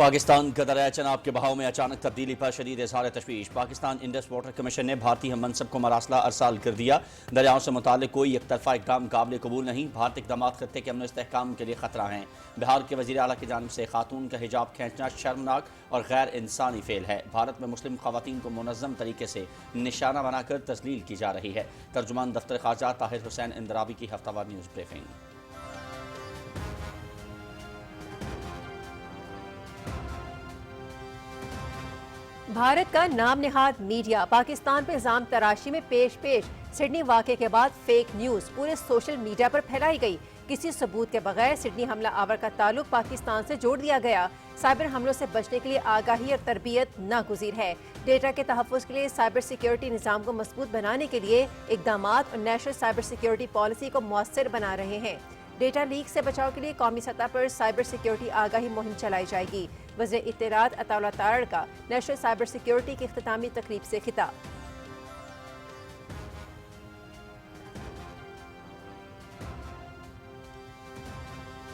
पाकिस्तान का दरिया चनाब के बहाव में अचानक तब्दीली पर शदीद इज़हार तशवीश। पाकिस्तान इंडस वाटर कमीशन ने भारतीय मनसब को मरासला अरसाल कर दिया। दरियाओं से मुताल्लिक कोई एकतरफा इक़दाम काबिल कबूल नहीं। भारतीय इक़दाम खत्ते के अमन इस्तेहकाम के लिए खतरा हैं। बिहार के वज़ीर आला की जानिब से खातून का हिजाब खींचना शर्मनाक और गैर इंसानी फेल है। भारत में मुस्लिम ख़वातीन को मुनज़्ज़म तरीके से निशाना बनाकर तस्लील की जा रही है। तर्जुमान दफ्तर ख़ारजा ताहिर हुसैन इंदराबी की हफ्तावार न्यूज़ ब्रीफिंग। भारत का नाम निहाद मीडिया पाकिस्तान पर इल्जाम तराशी में पेश सिडनी वाक़े के बाद फेक न्यूज़ पूरे सोशल मीडिया पर फैलाई गई। किसी सबूत के बगैर सिडनी हमला आवर का ताल्लुक पाकिस्तान से जोड़ दिया गया। साइबर हमलों से बचने के लिए आगाही और तरबियत नागुज़ीर है। डेटा के तहफ़्फ़ुज़ के लिए साइबर सिक्योरिटी निज़ाम को मजबूत बनाने के लिए इक़दाम और नेशनल साइबर सिक्योरिटी पॉलिसी को मौसर बना रहे हैं। डेटा लीक से बचाव के लिए कौमी सतह पर साइबर सिक्योरिटी आगाही मुहिम चलाई जाएगी। वज़ीर इत्तलात अताउल्लाह तारड़ का नेशनल साइबर सिक्योरिटी की इख्तितामी तकरीब से खिताब।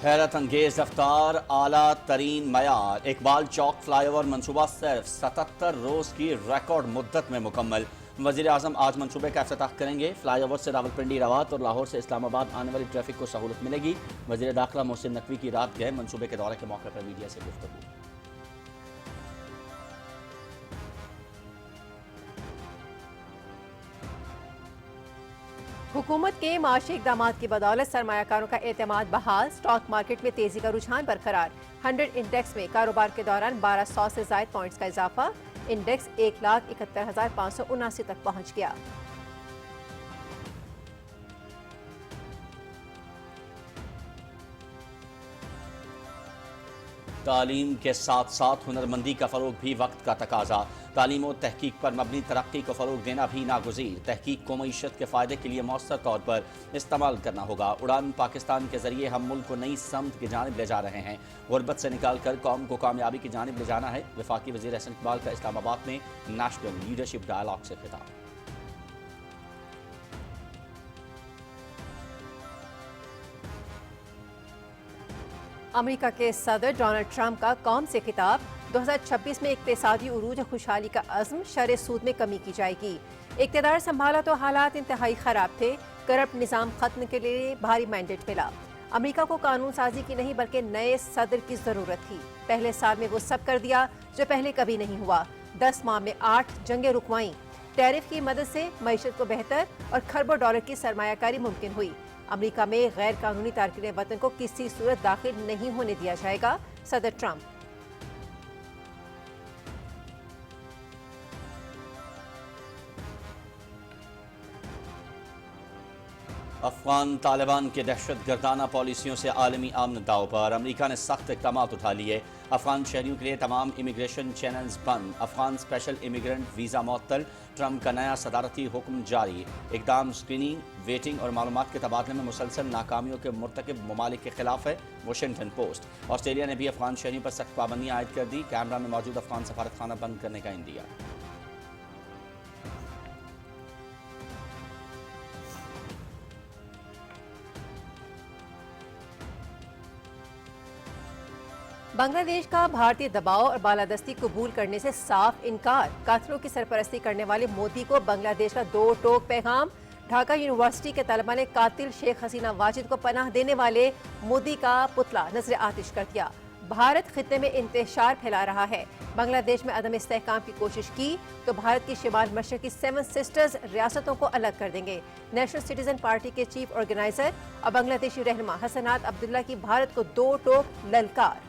हैरत अंगेज रफ्तार, आला तरीन मयार। इकबाल चौक फ्लाईओवर मनसूबा सिर्फ 77 रोज की रिकॉर्ड मुद्दत में मुकम्मल। वज़ीर आज़म आज मनसूबे का इफ्तिताह करेंगे। फ्लाईओवर से रावलपिंडी, रवात और लाहौर से इस्लामाबाद आने वाली ट्रैफिक को सहूलत मिलेगी। वज़ीर दाखिला मोहसिन नकवी की रात गए मनसूबे के दौरे के मौके पर मीडिया से गुफ्तगू। हुकूमत के माशी इक़दाम की बदौलत सरमायाकारों का एतमाद बहाल। स्टॉक मार्केट में तेजी का रुझान बरकरार। 100 इंडेक्स में कारोबार के दौरान 1200 से ज़ायद पॉइंट्स का इजाफा। इंडेक्स 1,71,579 तक पहुंच गया। तालीम के साथ साथ हुनरमंदी का फ़रोग भी वक्त का तकाजा। तालीम और तहकीक पर मबनी तरक्की को फ़रोग देना भी नागुज़ीर। तहकीक को मईशत के फ़ायदे के लिए मौसर तौर पर इस्तेमाल करना होगा। उड़ान पाकिस्तान के ज़रिए हम मुल्क को नई समत की जानिब ले जा रहे हैं। गुरबत से निकाल कर कौम को कामयाबी की जानिब ले जाना है। वफाकी वज़ीर एहसन इकबाल का इस्लामाबाद में नेशनल लीडरशिप डायलॉग से खिताब। अमेरिका के सदर डोनाल्ड ट्रंप का कौम से खिताब। 2026 में इक्तिसादी उरूज और खुशहाली का अज़्म, शर सूद में कमी की जाएगी। इक़्तिदार संभाला तो हालात इंतहाई खराब थे। करप्ट निज़ाम खत्म के लिए भारी मैंडेट मिला। अमेरिका को कानून साजी की नहीं बल्कि नए सदर की ज़रूरत थी। पहले साल में वो सब कर दिया जो पहले कभी नहीं हुआ। 10 माह में 8 जंगें रुकवाईं। टैरिफ की मदद से मईशत को बेहतर और खरबों डॉलर की सरमायाकारी मुमकिन हुई। अमेरिका में गैर कानूनी तारकिन वतन को किसी सूरत दाखिल नहीं होने दिया जाएगा, सदर ट्रंप। अफगान तालिबान के दहशत गर्दाना पॉलिसियों से आलमी अमन दाव पर। अमेरिका ने सख्त इक़दाम उठा लिए। अफगान शहरियों के लिए तमाम इमिग्रेशन चैनल्स बंद। अफगान स्पेशल इमिग्रेंट वीज़ा मुअत्तल। ट्रंप का नया सदारती हुक्म जारी। इक़दाम स्क्रीनिंग, वेटिंग और मालूमात के तबादले में मुसलसल नाकामियों के मुर्तकिब ममालिक के खिलाफ है। Washington post. ऑस्ट्रेलिया ने भी अफगान शहरियों पर सख्त पाबंदियाँ आयद कर दी। कैमरा में मौजूद अफगान सफारतखाना बंद करने का इंदिया। बांग्लादेश का भारतीय दबाव और बालादस्ती कबूल करने से साफ इनकार। कातलों की सरपरस्ती करने वाले मोदी को बांग्लादेश का दो टोक पैगाम। ढाका यूनिवर्सिटी के तलबा ने कातिल शेख हसीना वाजिद को पनाह देने वाले मोदी का पुतला नजर आतिश कर दिया। भारत खित्ते में इंतशार फैला रहा है। बांग्लादेश में अदम इस्तेहकाम की कोशिश की तो भारत की शिमाल मशरकी 7 सिस्टर्स रियासतों को अलग कर देंगे। नेशनल सिटीजन पार्टी के चीफ ऑर्गेनाइजर और बांग्लादेशी रहनुमा हसनात अब्दुल्ला की भारत को दो टोक ललकार।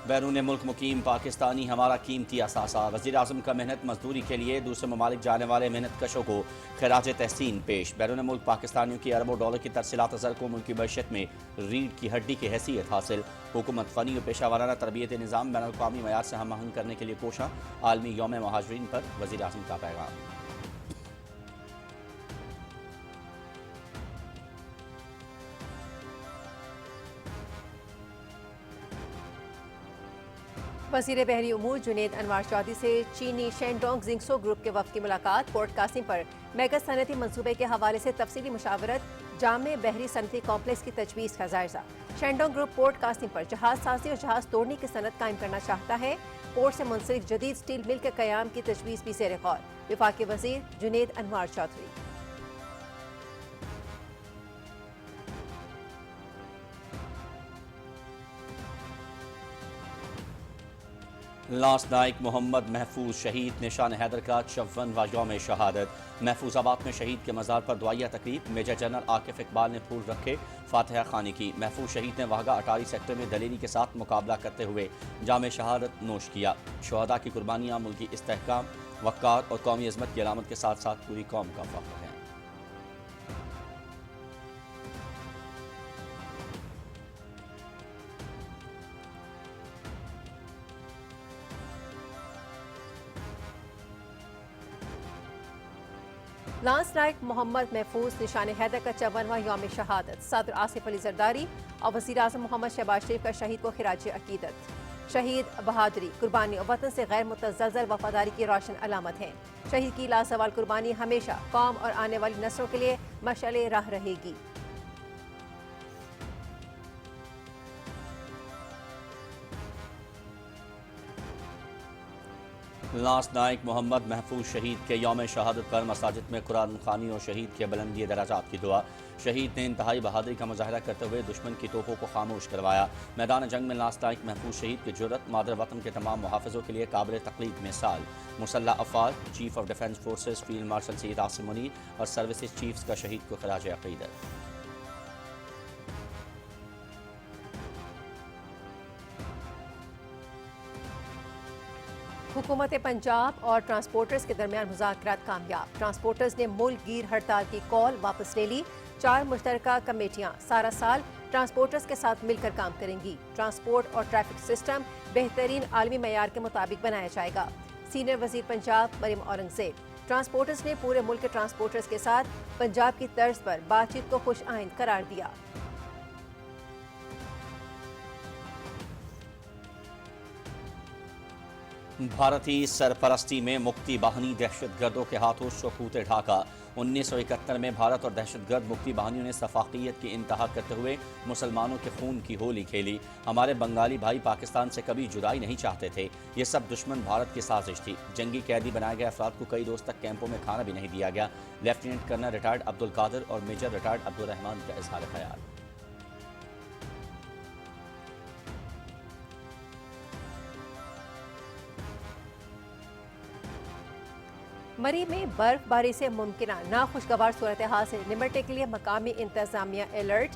बैरून मुल्क मुकीम पाकिस्तानी हमारा कीमती असासा। वज़ीर आज़म का मेहनत मजदूरी के लिए दूसरे ममालिक जाने वाले मेहनत कशों को खराज तहसीन पेश। बैरून मुल्क पाकिस्तानियों की अरबों डॉलर की तरसीलात अज़र को मुल्क की मैशत में रीढ़ की हड्डी की हैसियत हासिल। हुकूमत फ़नी और पेशा वाराना तरबियत निज़ाम बैनुल अक़वामी मयार से हम आहंग करने के लिए कोशा। आलमी यौम महाजरीन पर वज़ीर आज़म का पैगाम। वज़ीर बहरी उमूर जुनेद अनवार चौधरी से चीनी शेंडोंग जिंगसो ग्रुप के वफ़द की मुलाकात। पोर्ट कासिम पर मेगा सनती मनसूबे के हवाले से तफसीली मुशावरत। जामे बहरी सनती कॉम्प्लेक्स की तजवीज़ का जायजा। शेंडोंग ग्रुप पोर्ट कासिम पर जहाज साजी और जहाज तोड़ने की सनत कायम करना चाहता है। पोर्ट से मुंसलिक जदीद स्टील मिल के क़याम की तजवीज़ भी ज़ेर गौर। वफाकी वज़ीर जुनेद अनवार चौधरी। लांस नाइक मोहम्मद महफूज शहीद निशान हैदर का 54वां यौम शहादत। महफूजाबाद में शहीद के मज़ार पर दुआया तकरीब। मेजर जनरल आकिफ इकबाल ने फूल रखे, फातिहा खानी की। महफूज शहीद ने वाहगा अटारी सेक्टर में दलेरी के साथ मुकाबला करते हुए जाम शहादत नोश किया। शहदा की कुर्बानियाँ मुल्की इस्तेहकाम, वक़ार और कौमी अज़मत की अलामत के साथ साथ पूरी कौम का फ़ख्र है। लांस नाइक मोहम्मद महफूज निशान हैदर का 54वां यौम शहादत। सदर आसिफ अली जरदारी और वज़ीर आज़म मोहम्मद शहबाज शरीफ का शहीद को खिराज अकीदत। शहीद बहादुरी, कुर्बानी और वतन से गैर मुतज़्ज़ल वफादारी की रोशन अलामत है। शहीद की लासवाल कुर्बानी हमेशा कौम और आने वाली नस्लों के लिए मशाल राह रहेगी। लांस नाइक मोहम्मद महफूज शहीद के यौम शहादत पर मसाजिद में कुरान ख़वानी और शहीद के बुलंदी दराजात की दुआ। शहीद ने इंतहाई बहादुरी का मुजाहरा करते हुए दुश्मन की तोपों को खामोश करवाया। मैदान जंग में लांस नाइक महफूज शहीद की जुर्रत मादर वतन के तमाम मुहाफ़िज़ों के लिए काबिल तक़लीद मिसाल। मुसल्लह अफ़वाज, chief of defence forces field marshal Syed Asim Munir और सर्विसेज चीफ्स का शहीद को खिराज अक़ीदत। हुकूमत पंजाब और ट्रांसपोर्टर्स के दरमियान मुज़ाकरात कामयाब। ट्रांसपोर्टर्स ने मुल्क गिर हड़ताल की कॉल वापस ले ली। 4 मुश्तरका कमेटियाँ सारा साल ट्रांसपोर्टर्स के साथ मिलकर काम करेंगी। ट्रांसपोर्ट और ट्रैफिक सिस्टम बेहतरीन आलमी मयार के मुताबिक बनाया जाएगा। सीनियर वज़ीर पंजाब मरियम औरंगज़ेब। ट्रांसपोर्टर्स ने पूरे मुल्क के ट्रांसपोर्टर्स के साथ पंजाब की तर्ज पर बातचीत को खुश आइंद करार दिया। भारतीय सरपरस्ती में मुक्ति बाहिनी दहशत गर्दों के हाथों सकूत ढाका। 1971 में भारत और दहशत गर्द मुक्ति बाहिनियों ने सफाकियत की इंतहा करते हुए मुसलमानों के खून की होली खेली। हमारे बंगाली भाई पाकिस्तान से कभी जुदाई नहीं चाहते थे। ये सब दुश्मन भारत की साजिश थी। जंगी कैदी बनाए गए अफराद को कई रोज तक कैंपों में खाना भी नहीं दिया गया। Lieutenant colonel retired Abdul Qadir और मेजर रिटायर्ड अब्दुल रहमान का इजहार ख्याल। मरी में बर्फबारी से मुमकिन नाखुशगवार सूरत हाल से निपटने के लिए मकामी इंतजामिया अलर्ट।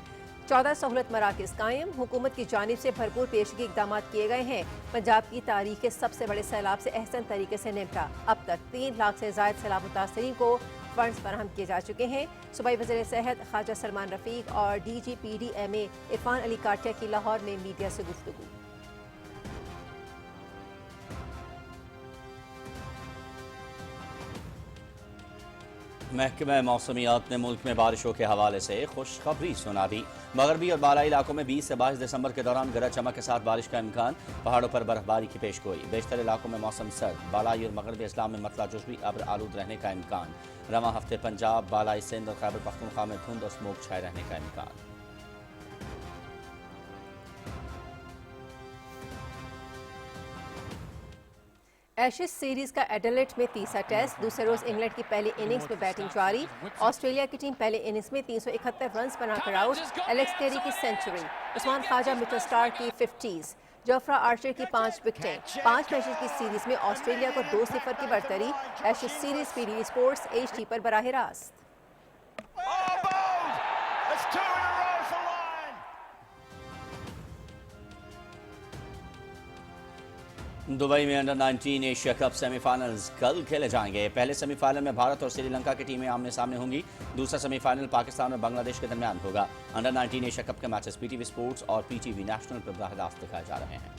14 सहूलत मराकज़ कायम। हुकूमत की जानिब से भरपूर पेशगी इकदाम किए गए हैं। पंजाब की तारीख के सबसे बड़े सैलाब से एहसन तरीके से निपटा। अब तक 3 लाख से ज़ायद सैलाब मुतासरीन को फंड्स फराहम किए जा चुके हैं। सूबाई वज़ीर सेहत ख्वाजा सलमान रफ़ीक और DGPDMA इरफान अली काटिया की लाहौर में मीडिया से गुफ्तगू। महकमा मौसमियात ने मुल्क में बारिशों के हवाले से खुशखबरी सुना दी। मगरबी और बालाई इलाकों में 20 से 22 दिसंबर के दौरान गरज चमक के साथ बारिश का इम्कान। पहाड़ों पर बर्फबारी की पेशगोई। बेशतर इलाकों में मौसम सर्द। बालाई और मगरबी इस्लाम में मतला जुज़वी अब्र आलूद रहने का इम्कान। रवां हफ्ते पंजाब, बालाई सिंध और खैबर पख्तूनख्वा में धुंध और स्मोक छाए रहने का इम्कान। एशेज सीरीज का एडिलेड में तीसरा टेस्ट। दूसरे रोज इंग्लैंड की पहली इनिंग्स में बैटिंग जारी। ऑस्ट्रेलिया की टीम पहले इनिंग्स में 371 रन बनाकर आउट। एलेक्स कैरी की century, Usman Khawaja, Mitchell Starc की 50s, जोफ्रा आर्चर की 5 विकेटें। 5 मैचेस की सीरीज में ऑस्ट्रेलिया को 2-0 की बढ़तरी। Ashes series PTV sports HD पर बराह रास्त। दुबई में अंडर 19 एशिया कप सेमीफाइनल्स कल खेले जाएंगे। पहले सेमीफाइनल में भारत और श्रीलंका की टीमें आमने सामने होंगी। दूसरा सेमीफाइनल पाकिस्तान और बांग्लादेश के दरमियान होगा। अंडर 19 एशिया कप के मैचेस PTV स्पोर्ट्स और PTV नेशनल पर बराह रास्त दिखाए जा रहे हैं।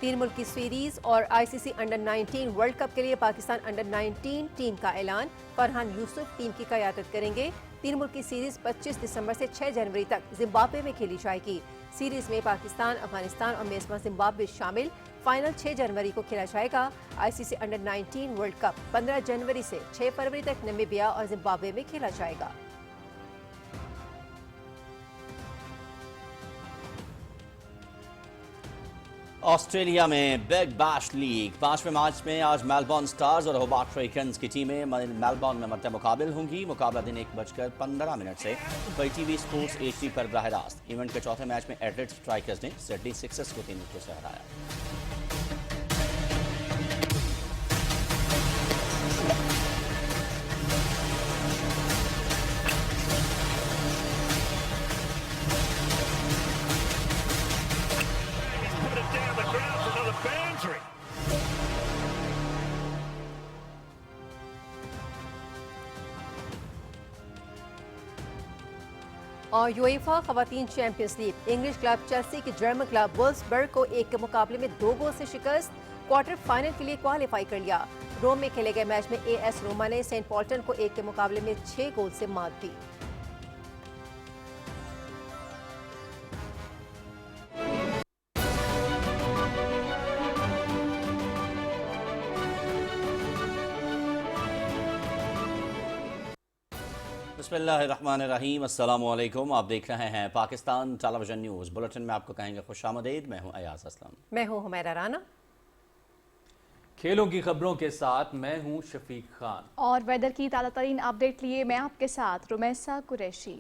तीन मुल्क की सीरीज और ICC अंडर 19 वर्ल्ड कप के लिए पाकिस्तान अंडर 19 टीम का ऐलान। फरहान यूसुफ टीम की क़यादत करेंगे। तीन मुल्की सीरीज 25 दिसंबर से 6 जनवरी तक जिम्बाब्वे में खेली जाएगी। सीरीज में पाकिस्तान, अफगानिस्तान और मेजबान जिम्बाब्वे शामिल। फाइनल 6 जनवरी को खेला जाएगा। आईसीसी अंडर 19 वर्ल्ड कप 15 जनवरी से 6 फरवरी तक नामीबिया और जिम्बाब्वे में खेला जाएगा। ऑस्ट्रेलिया में बिग बैश लीग 5वें मैच में आज मेलबर्न स्टार्स और होबार्ट ड्रैगन्स की टीमें मेलबर्न में मद्दे मुकाबिल होंगी। मुकाबला दिन 1:15 से टीवी स्पोर्ट्स HD पर बराह रास्त। इवेंट के चौथे मैच में एडिलेड स्ट्राइकर्स ने सिडनी सिक्सर्स को 3 विकेटों से हराया। और यूएफा खवातीन Champions League English club Chelsea की जर्मन क्लब वुल्फ्सबर्ग को 1 के मुकाबले में 2 गोल से शिकस्त। क्वार्टर फाइनल के लिए क्वालिफाई कर लिया। रोम में खेले गए मैच में AS रोमा ने सेंट पॉल्टन को 1 के मुकाबले में 6 गोल से मात दी। बिस्मिल्लाहिर्रहमानिर्रहीम, अस्सलामुअलैकुम। आप देख रहे हैं पाकिस्तान टेलीविजन न्यूज़ बुलेटिन में। आपको कहेंगे खुशामदीद। मैं हूं अयाज असलम। मैं हूं हुमैरा राना। खेलों की खबरों के साथ मैं हूं शफीक खान और वेदर की ताज़ा तरीन अपडेट लिए मैं आपके साथ रुमैसा कुरैशी।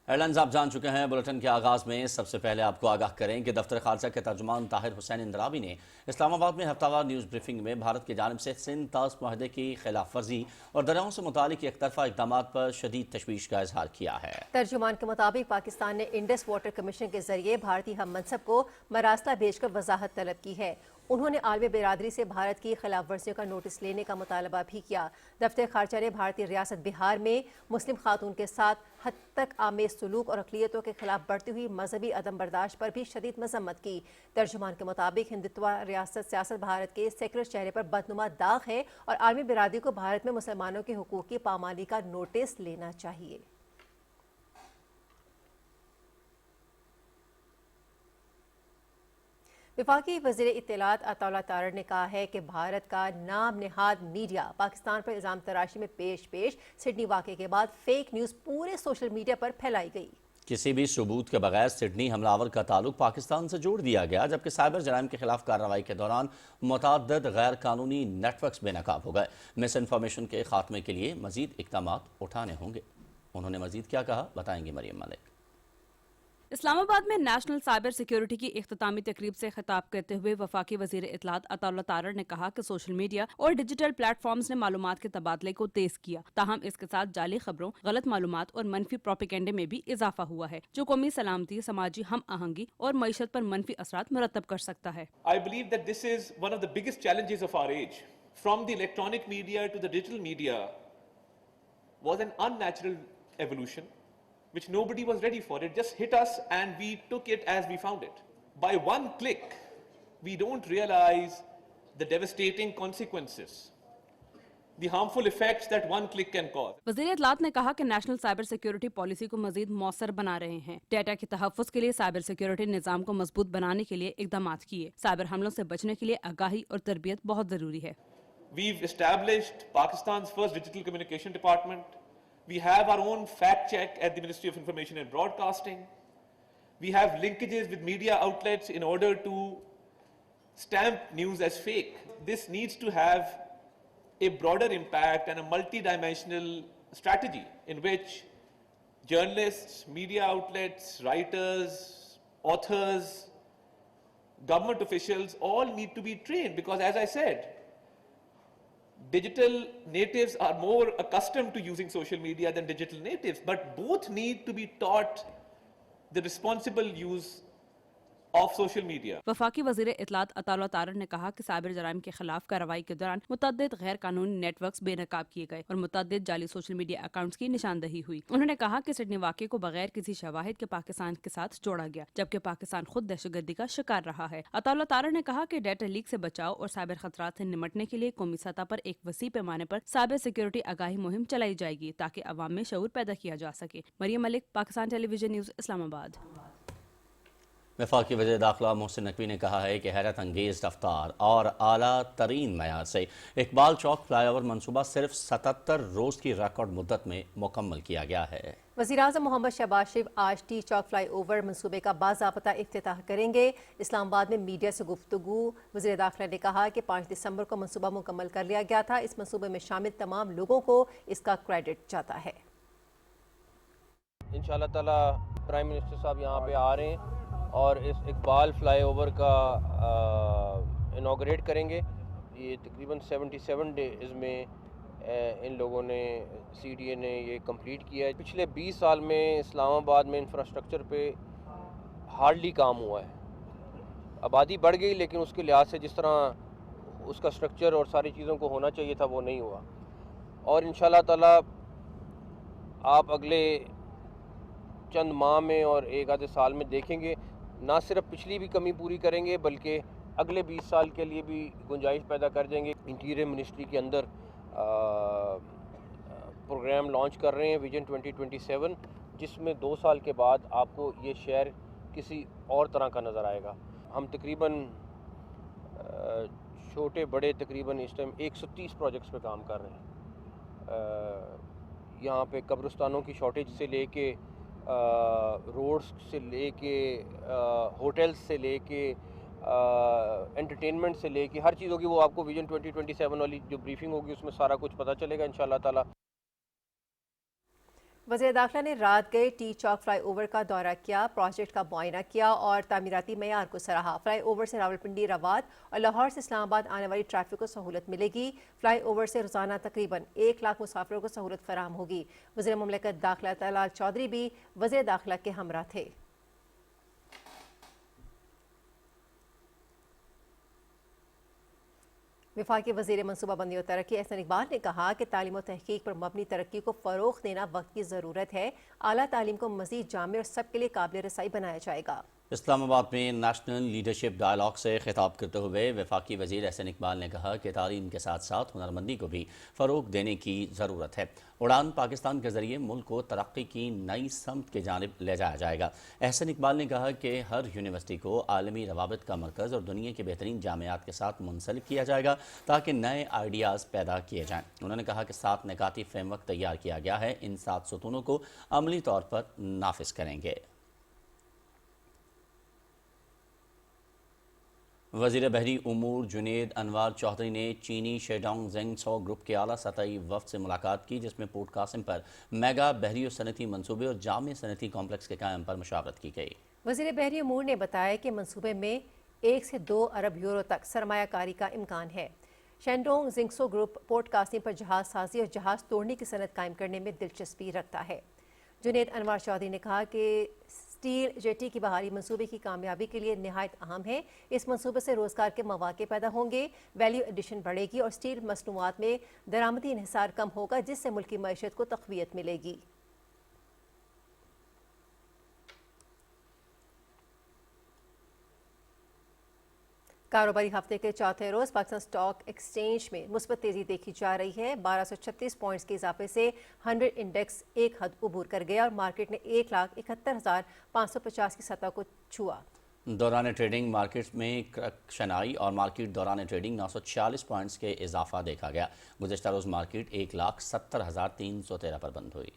हेडलाइंस आप जान चुके हैं। बुलेटिन के आगाज़ में सबसे पहले आपको आगाह करें कि दफ्तर खारजा के तर्जुमान ताहिर हुसैन इंदराबी ने इस्लामाबाद में हफ्तावार न्यूज़ ब्रीफिंग में भारत की जानिब से सिंध ताज मुआहदे की खिलाफ वर्जी और दरियाओं से मुतालिक एक तरफा इक़दाम पर शदीद तशवीश का इजहार किया है। तर्जुमान के मुताबिक पाकिस्तान ने इंडस वाटर कमीशन के जरिए भारतीय हम मनसब को मरासला भेजकर वजाहत तलब की है। उन्होंने आलमी बिरादरी से भारत की खिलाफ वर्जियों का नोटिस लेने का मुतालबा भी किया। दफ्तर खारजा ने भारतीय रियासत बिहार में मुस्लिम खातून के साथ हद तक आमेज सलूक और अक़लियतों के खिलाफ बढ़ती हुई मजहबी अदम बर्दाश्त पर भी शदीद मजम्मत की। तर्जुमान के मुताबिक हिंदुत्व रियासत सियासत भारत के सेकुलर चेहरे पर बदनुमा दाग है और आलमी बिरादरी को भारत में मुसलमानों के हुकूक की पामाली का नोटिस लेना चाहिए। वफाकी वज़ीर इत्तलात अताउल्लाह तारड़ ने कहा है कि भारत का नाम निहाद मीडिया पाकिस्तान पर इल्ज़ाम तराशी में पेश सिडनी वाक़े के बाद फेक न्यूज़ पूरे सोशल मीडिया पर फैलाई गई। किसी भी सबूत के बगैर सिडनी हमलावर का ताल्लुक पाकिस्तान से जोड़ दिया गया, जबकि साइबर जराइम के खिलाफ कार्रवाई के दौरान मुतअद्दिद गैर कानूनी नेटवर्क्स बेनकाब हो गए। मिस इन्फॉर्मेशन के खात्मे के लिए मजीद इक़दाम उठाने होंगे। उन्होंने मजीद क्या कहा, बताएंगे मरियम मलिक। इस्लामाबाद में नेशनल साइबर सिक्योरिटी की इख्तितामी तकरीब से खिताब करते हुए वफाकी वजीर इत्तलात अताउल्लाह तारड़ ने कहा कि सोशल मीडिया और डिजिटल प्लेटफॉर्म्स ने मालूमात के तबादले को तेज किया, ताहम इसके साथ जाली खबरों, गलत मालूमात और मनफी प्रोपेगेंडे में भी इजाफा हुआ है, जो कौमी सलामती, समाजी हम आहंगी और मईशत पर मनफी असरात मुरतब कर सकता है। I believe that this is one of the biggest challenges of our age. From the electronic media to the digital media was an unnatural evolution, which nobody was ready for. It just hit us and we took it as we found it. By one click, we don't realize the devastating consequences, the harmful effects that one click can cause. वज़ीर इत्तलात ने कहा कि national cyber security policy को मजीद मौसर बना रहे हैं। Data के तहफ़्फ़ुज़ के लिए साइबर सिक्योरिटी निज़ाम को मजबूत बनाने के लिए इक़दाम किए। साइबर हमलों से बचने के लिए आगाही और तरबियत बहुत ज़रूरी है। We've established Pakistan's first digital communication department. We have our own fact check at the Ministry of Information and Broadcasting. We have linkages with media outlets in order to stamp news as fake. This needs to have a broader impact and a multi-dimensional strategy in which journalists, media outlets, writers, authors, government officials all need to be trained, because as I said, digital natives are more accustomed to using social media than digital natives, but both need to be taught the responsible use of social media. वफाकी वजीर इत्तलात अताउल्लाह तारड़ ने कहा कि cyber जराइम के खिलाफ कार्रवाई के दौरान मुतअद्दिद गैर कानूनी नेटवर्क्स बेनकाब किए गए और मुतअद्दिद जाली सोशल मीडिया अकाउंट्स की निशानदही हुई। उन्होंने कहा कि सिडनी वाक़े को बगैर किसी शवाहिद के पाकिस्तान के साथ जोड़ा गया, जबकि पाकिस्तान खुद दहशतगर्दी का शिकार रहा है। अताउल्लाह तारड़ ने कहा कि डेटा लीक से बचाव और साइबर खतरात से निमटने के लिए कौमी सतह पर एक वसी पैमाने पर साइबर सिक्योरिटी आगाही मुहिम चलाई जाएगी ताकि अवाम में शऊर पैदा किया जा सके। Maryam Malik, Pakistan television news, Islamabad. वफाकी वज़ीर दाखिला मोहसिन नकवी ने कहा है कि हैरत अंगेज़ रफ्तार और आला तरीन मयार से इकबाल चौक फ्लाईओवर मनसूबा सिर्फ 77 रोज़ की रिकॉर्ड मुद्दत में मुकम्मल किया गया है। वज़ीर-ए-आज़म मोहम्मद शहबाज शरीफ आज टी चौक फ्लाई ओवर मनसूबे का बाज़ाब्ता इफ्तिताह करेंगे। इस्लामाबाद में मीडिया से गुफ्तगू वज़ीर दाखिला ने कहा कि 5 दिसंबर को मनसूबा मुकम्मल कर लिया गया था। इस मनसूबे में शामिल तमाम लोगों को इसका क्रेडिट जाता है। इंशाअल्लाह ताला प्राइम मिनिस्टर साहब यहाँ पे आ रहे हैं और इस इकबाल फ्लाईओवर का इनॉग्रेट करेंगे। ये तकरीबन 77 डेज़ में इन लोगों ने CDA ने ये कंप्लीट किया है। पिछले 20 साल में इस्लामाबाद में इंफ्रास्ट्रक्चर पे हार्डली काम हुआ है। आबादी बढ़ गई लेकिन उसके लिहाज से जिस तरह उसका स्ट्रक्चर और सारी चीज़ों को होना चाहिए था वो नहीं हुआ। और इंशाअल्लाह ताला आप अगले चंद माह में और एक आधे साल में देखेंगे, ना सिर्फ पिछली भी कमी पूरी करेंगे बल्कि अगले 20 साल के लिए भी गुंजाइश पैदा कर देंगे। इंटीरियर मिनिस्ट्री के अंदर प्रोग्राम लॉन्च कर रहे हैं विजन 2027, जिसमें 2 साल के बाद आपको ये शहर किसी और तरह का नज़र आएगा। हम तकरीबन छोटे बड़े तकरीबन इस टाइम 130 प्रोजेक्ट्स पे काम कर रहे हैं। यहाँ पे कब्रिस्तानों की शॉर्टेज से लेके रोड्स से लेके होटल्स से लेके एंटरटेनमेंट से लेके हर चीज़ होगी, वो आपको विजन 2027 वाली जो ब्रीफिंग होगी उसमें सारा कुछ पता चलेगा इंशाअल्लाह ताला। वज़ीर दाखिला ने रात गए टी चौक फ्लाई ओवर का दौरा किया, प्रोजेक्ट का मुआयना किया और तामीराती मयार को सराहा। फ्लाई ओवर से रावलपिंडी, रवात और लाहौर से इस्लामाबाद आने वाली ट्रैफिक को सहूलत मिलेगी। फ्लाई ओवर से रोज़ाना तकरीबन 1 लाख मुसाफिरों को सहूलत फराहम होगी। वज़ीर मुमलिकत दाखिला तलाल चौधरी भी वज़ीर दाखिला के हमरा थे। वफाकी वज़ीर मनसूबाबंदी और तरक्की एहसन इकबाल ने कहा कि तालीम और तहकीक पर मबनी तरक्की को फ़रोग़ देना वक्त की ज़रूरत है। आला तालीम को मज़ीद जामे और सबके लिए काबिल रसाई बनाया जाएगा। इस्लामाबाद में नेशनल लीडरशिप डायलॉग से खिताब करते हुए वफाकी वज़ीर एहसन इकबाल ने कहा कि तालीम के साथ साथ हुनरमंदी को भी फ़रोग़ देने की ज़रूरत है। उड़ान पाकिस्तान के ज़रिए मुल्क को तरक्की की नई समत की जानिब ले जाया जाएगा। एहसन इकबाल ने कहा कि हर यूनिवर्सिटी को आलमी रवाबित का मरकज़ और दुनिया के बेहतरीन जामियात के साथ मुंसलिक किया जाएगा ताकि नए आइडियाज़ पैदा किए जाएँ। उन्होंने कहा कि 7 निकाती फ्रेमवर्क तैयार किया गया है, इन 7 सुतूनों को अमली तौर पर नाफिज करेंगे। वज़ीर बहरी उमूर जुनेद अनवार चौधरी ने चीनी शेडोंग ज़ेंगसो ग्रुप के आला सतही वफ़द से मुलाकात की, जिसमें पोर्ट कासिम पर मेगा बहरी और सनती मनसूबे और जामे सनती कॉम्प्लेक्स के कायम पर मशावरत की गई। वज़ीर बहरी उमूर ने बताया कि मनसूबे में 1 से 2 अरब यूरो तक सरमायाकारी का इम्कान है। शेडोंग ज़ेंगसो ग्रुप पोर्ट कासिम पर जहाज़ साजी और जहाज़ तोड़ने की सनत कायम करने में दिलचस्पी रखता है। जुनेद अनवार चौधरी ने कहा कि स्टील जेटी की बहाली मंसूबे की कामयाबी के लिए निहायत अहम है। इस मंसूबे से रोज़गार के मौके पैदा होंगे, वैल्यू एडिशन बढ़ेगी और स्टील मसनूआत में दरामदी इन्हिसार कम होगा, जिससे मुल्क की मईशत को तक़वियत मिलेगी। कारोबारी हफ्ते के चौथे रोज़ पाकिस्तान स्टॉक एक्सचेंज में मुस्बत तेज़ी देखी जा रही है। 1236 पॉइंट्स के इजाफे से 100 इंडेक्स एक हद उबूर कर गया और मार्केट ने 1,71,550 की सतह को छुआ। दौरान ट्रेडिंग मार्केट्स में शनाई और मार्केट दौरान ट्रेडिंग 946 पॉइंट्स के इजाफा देखा गया। गुज़श्ता रोज़ मार्केट 1,70,313 पर बंद हुई।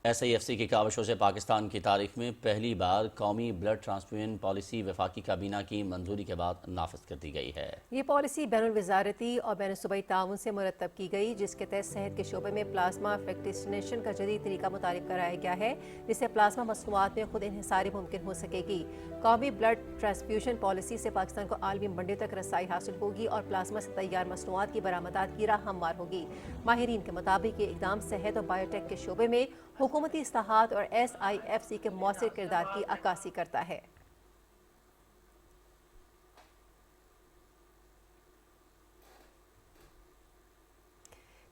SIFC की काविशों से पाकिस्तान की तारीख में पहली बार कौमी ब्लड ट्रांसफ्यूजन पॉलिसी वफाकी काबीना की मंजूरी के बाद नाफिज कर दी गई है। ये पॉलिसी बैनुल वज़ारती और बैनुल सूबाई ताउन से मुरतब की गई, जिसके तहत सेहत के शोबे में प्लाज्मा फ्रैक्शनेशन का जदीद तरीका मुतारिफ कराया गया है, जिससे प्लाज्मा मसनूआत में खुद इन्हिसारी मुमकिन हो सकेगी। कौमी ब्लड ट्रांसफ्यूजन पॉलिसी से पाकिस्तान को आलमी मंडियों तक रसाई हासिल होगी और प्लाज्मा से तैयार मसनूआत की बरामदात की राह हमवार होगी। माहिरीन के मुताबिक ये इकदाम सेहत और बायोटेक के शोबे में हुकूमत حکومتی اصلاحات اور SIFC کے مؤثر کردار کی عکاسی کرتا ہے۔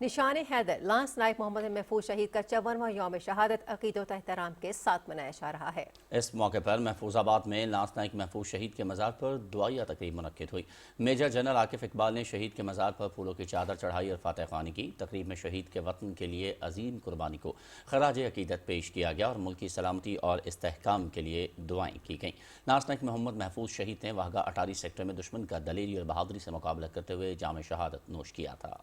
نشان حیدر لانس نائک محمد محفوظ شہید کا 54واں یوم شہادت عقیدت و احترام کے ساتھ منایا جا رہا ہے۔ اس موقع پر محفوظ آباد میں لانس نائک محفوظ شہید کے مزار پر دعائیہ تقریب منعقد ہوئی۔ میجر جنرل عاقف اقبال نے شہید کے مزار پر پھولوں کی چادر چڑھائی اور فاتح خوانی کی۔ تقریب میں شہید کے وطن کے لیے عظیم قربانی کو خراج عقیدت پیش کیا گیا اور ملک کی سلامتی اور استحکام کے لیے دعائیں کی گئیں۔ لانس نائک محمد محفوظ شہید نے واہگہ اٹاری سیکٹر میں دشمن کا دلیری اور بہادری سے مقابلہ کرتے ہوئے جام شہادت نوش کیا تھا۔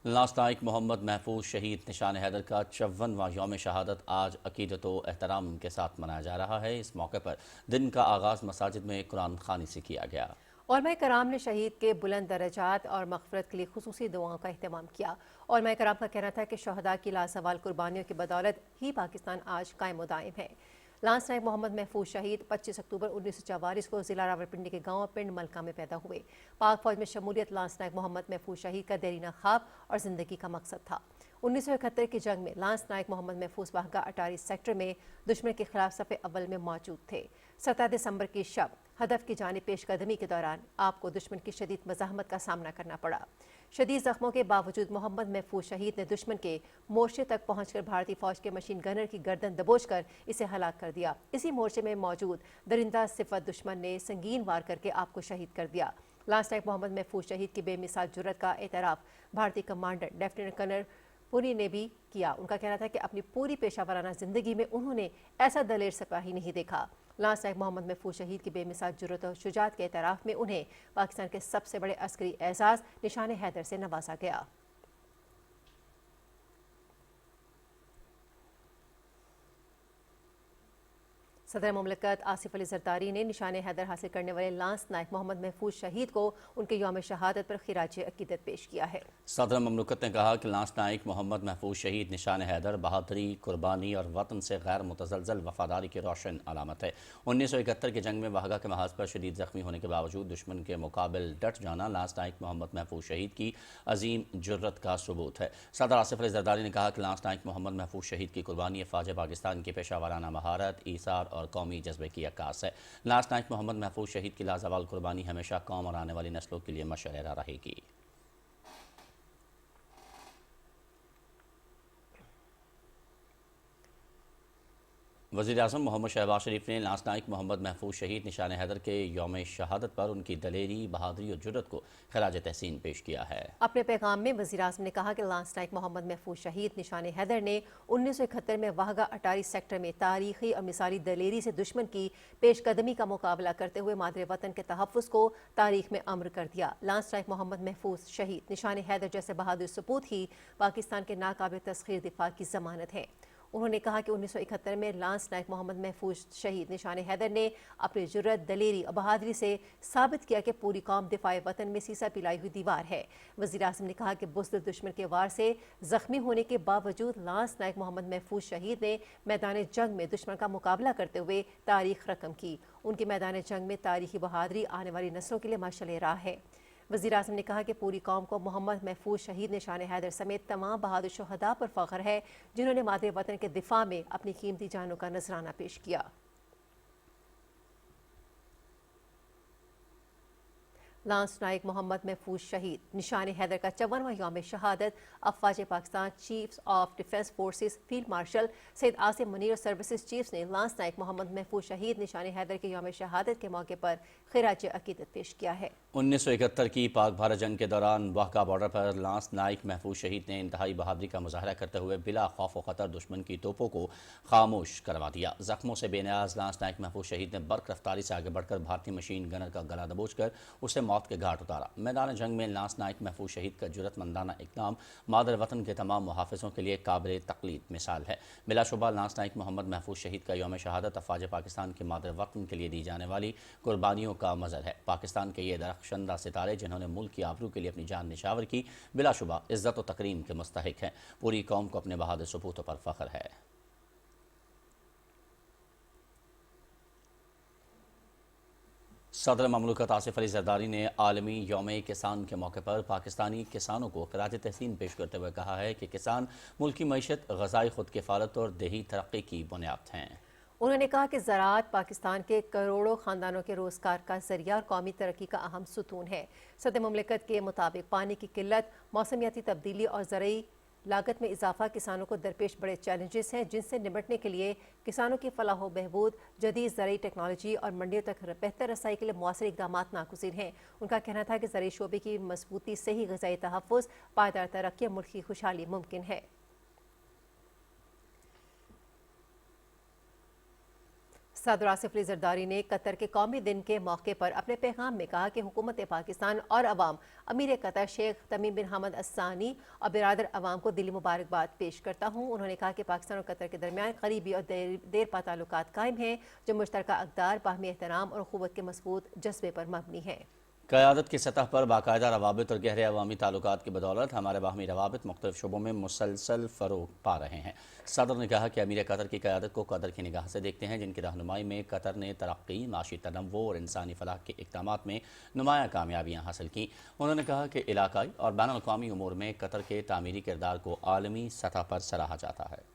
لانس نائک محمد محفوظ شہید نشان حیدر کا 54واں یوم شہادت آج عقیدت و احترام کے ساتھ منایا جا رہا ہے۔ اس موقع پر دن کا آغاز مساجد میں قرآن خوانی سے کیا گیا۔ علماء کرام نے شہید کے بلند درجات اور مغفرت کے لیے خصوصی دعاؤں کا اہتمام کیا۔ علماء کرام کا کہنا تھا کہ شہداء کی لازوال قربانیوں کی بدولت ہی پاکستان آج قائم و دائم ہے۔ لانس نائک محمد محفوظ شہید 25 اکتوبر 1944 کو ضلع راولپنڈی کے گاؤں پنڈ ملکہ میں پیدا ہوئے۔ پاک فوج میں شمولیت لانس نائک محمد محفوظ شہید کا دیرینہ خواب اور زندگی کا مقصد تھا۔ 1971 کی جنگ میں لانس نائک محمد محفوظ واہگہ اٹاری سیکٹر میں دشمن کے خلاف صف اول میں موجود تھے۔ 17 دسمبر کی شب ہدف کی جانب پیش قدمی کے دوران آپ کو دشمن کی شدید مزاحمت کا سامنا کرنا پڑا۔ شدید زخموں کے باوجود محمد محفوظ شہید نے دشمن کے مورچے تک پہنچ کر بھارتی فوج کے مشین گنر کی گردن دبوچ کر اسے ہلاک کر دیا۔ اسی مورچے میں موجود درندہ صفت دشمن نے سنگین وار کر کے آپ کو شہید کر دیا۔ لانس نائک محمد محفوظ شہید کی بے مثال جرت کا اعتراف بھارتی کمانڈر لیفٹیننٹ کرنل پوری نے بھی کیا۔ ان کا کہنا تھا کہ اپنی پوری پیشہ ورانہ زندگی میں انہوں نے ایسا دلیر سپاہی نہیں دیکھا۔ لانس نائک محمد محفوظ شہید کی بے مثال جرت اور شجاعت کے اعتراف میں انہیں پاکستان کے سب سے بڑے عسکری اعزاز نشان حیدر سے نوازا گیا۔ صدر مملکت آصف علی زرداری نے نشان حیدر حاصل کرنے والے لانس نائک محمد محفوظ شہید کو ان کے یوم شہادت پر خراج عقیدت پیش کیا ہے۔ صدر مملکت نے کہا کہ لانس نائک محمد محفوظ شہید نشان حیدر بہادری، قربانی اور وطن سے غیر متزلزل وفاداری کی روشن علامت ہے۔ 1971 کی جنگ میں واہگہ کے محاذ پر شدید زخمی ہونے کے باوجود دشمن کے مقابل ڈٹ جانا لانس نائک محمد محفوظ شہید کی عظیم جرت کا ثبوت ہے۔ صدر آصف علی زرداری نے کہا کہ لانس نائک محمد محفوظ شہید کی قربانی افواج پاکستان کی پیشہ ورانہ مہارت، ایثار اور قومی جذبے کی عکاس ہے۔ لانس نائک محمد محفوظ شہید کی لازوال قربانی ہمیشہ قوم اور آنے والی نسلوں کے لیے مشعل رہے گی۔ وزیر اعظم محمد شہباز شریف نے لانس نائک محمد محفوظ شہید نشان حیدر کے یوم شہادت پر ان کی دلیری، بہادری اور جرت کو خراج تحسین پیش کیا ہے۔ اپنے پیغام میں وزیر اعظم نے کہا کہ لانس نائک محمد محفوظ شہید نشان حیدر نے 1971 میں واہگہ اٹاری سیکٹر میں تاریخی اور مثالی دلیری سے دشمن کی پیش قدمی کا مقابلہ کرتے ہوئے مادر وطن کے تحفظ کو تاریخ میں امر کر دیا۔ لانس نائک محمد محفوظ شہید نشان حیدر جیسے بہادر سپوت ہی پاکستان کے ناقابل تسخیر دفاع کی ضمانت ہے۔ انہوں نے کہا کہ 1971 میں لانس نائک محمد محفوظ شہید نشان حیدر نے اپنی جرت، دلیری اور بہادری سے ثابت کیا کہ پوری قوم دفاع وطن میں سیسا پلائی ہوئی دیوار ہے۔ وزیر اعظم نے کہا کہ بزدل دشمن کے وار سے زخمی ہونے کے باوجود لانس نائک محمد محفوظ شہید نے میدان جنگ میں دشمن کا مقابلہ کرتے ہوئے تاریخ رقم کی۔ ان کی میدان جنگ میں تاریخی بہادری آنے والی نسلوں کے لیے مشعل راہ ہے۔ وزیر اعظم نے کہا کہ پوری قوم کو محمد محفوظ شہید نشان حیدر سمیت تمام بہادر شہداء پر فخر ہے جنہوں نے مادر وطن کے دفاع میں اپنی قیمتی جانوں کا نذرانہ پیش کیا۔ لانس نائک محمد محفوظ شہید نشان حیدر کا 54واں یوم شہادت افواج Pakistan chiefs of defence forces field marshal Syed Asim Munir services chiefs نے لانس نائک محمد محفوظ شہید نشان حیدر کے یوم شہادت کے موقع پر خراج عقیدت پیش کیا ہے۔ 1971 کی پاک بھارت جنگ کے دوران واہگہ بارڈر پر لانس نائک محفوظ شہید نے انتہائی بہادری کا مظاہرہ کرتے ہوئے بلا خوف و خطر دشمن کی توپوں کو خاموش کروا دیا۔ زخموں سے بے نیاز لانس نائک محفوظ شہید نے برق رفتاری سے آگے بڑھ کر بھارتی مشین گنر کا گلا دبوچ کر اسے موت کے گھاٹ اتارا۔ میدان جنگ میں لانس نائک محفوظ شہید کا جرت مندانہ اقدام مادر وطن کے تمام محافظوں کے لیے قابل تقلید مثال ہے۔ بلا شبہ لانس نائک محمد محفوظ شہید کا یوم شہادت افواج پاکستان کی مادر وطن کے لیے دی جانے والی قربانیوں کا مظہر ہے۔ پاکستان کے یہ درخشندہ ستارے جنہوں نے ملک کی آبرو کے لیے اپنی جان نشاور کی بلا شبہ عزت و تکریم کے مستحق ہیں۔ پوری قوم کو اپنے بہادر سپوتوں پر فخر ہے۔ सदर ममलकत आसिफ अली जरदारी ने आलमी यौम किसान के मौके पर पाकिस्तानी किसानों को खराज तहसीन पेश करते हुए कहा है कि किसान मुल्क की मईशत, ग़ज़ाई खुद किफ़ालत और देही तरक्की की बुनियाद हैं। उन्होंने कहा कि ज़राअत पाकिस्तान के करोड़ों ख़ानदानों के रोज़गार का ज़रिया और कौमी तरक्की का अहम सुतून है। सदर ममलकत के मुताबिक पानी की किल्लत, मौसमियाती तब्दीली और ज़रूरी लागत में इजाफा किसानों को दरपेश बड़े चैलेंजेस हैं, जिनसे निपटने के लिए किसानों की फलाह व बहबूद, जदीद ज़रूरी टेक्नोलॉजी और मंडियों तक बेहतर रसाई के लिए मौसर इकदाम नागुज़ीर हैं। उनका कहना था कि ज़रूरी शोबे की मजबूती से ही ग़ज़ाई तहफ़्फ़ुज़, पायदार तरक्की और मुल्क की खुशहाली मुमकिन है। सदर आसिफ अली जरदारी ने कतर के कौमी दिन के मौके पर अपने पैगाम में कहा कि हुकूमत पाकिस्तान और अवाम अमीर कतर शेख तमीम बिन हमद अस्सानी और बिरादर अवाम को दिली मुबारकबाद पेश करता हूँ। उन्होंने कहा कि पाकिस्तान और कतर के दरमियान करीबी और देरपा ताल्लुकात कायम हैं, जो मुश्तरका अक़दार, बाहमी एहतराम और ख़ुव्वत के मज़बूत जज्बे पर मबनी है। क़यादत की सतह पर बाकायदा रवाबित और गहरे अवामी ताल्लुकात की बदौलत हमारे बाहमी रवाबित मुख्तलिफ शोबों में मुसलसल फ़रोग़ पा रहे हैं। सदर ने कहा कि अमीर कतर की क़यादत को कदर की निगाह से देखते हैं, जिनकी रहनुमाई में कतर ने तरक्की, माशी तनव्वुर और इंसानी फलाह के इक़दामात में नुमायाँ कामयाबियाँ हासिल की। उन्होंने कहा कि इलाकाई और बैनुल अक़वामी उमूर में कतर के तामीरी किरदार को आलमी सतह पर सराहा जाता है।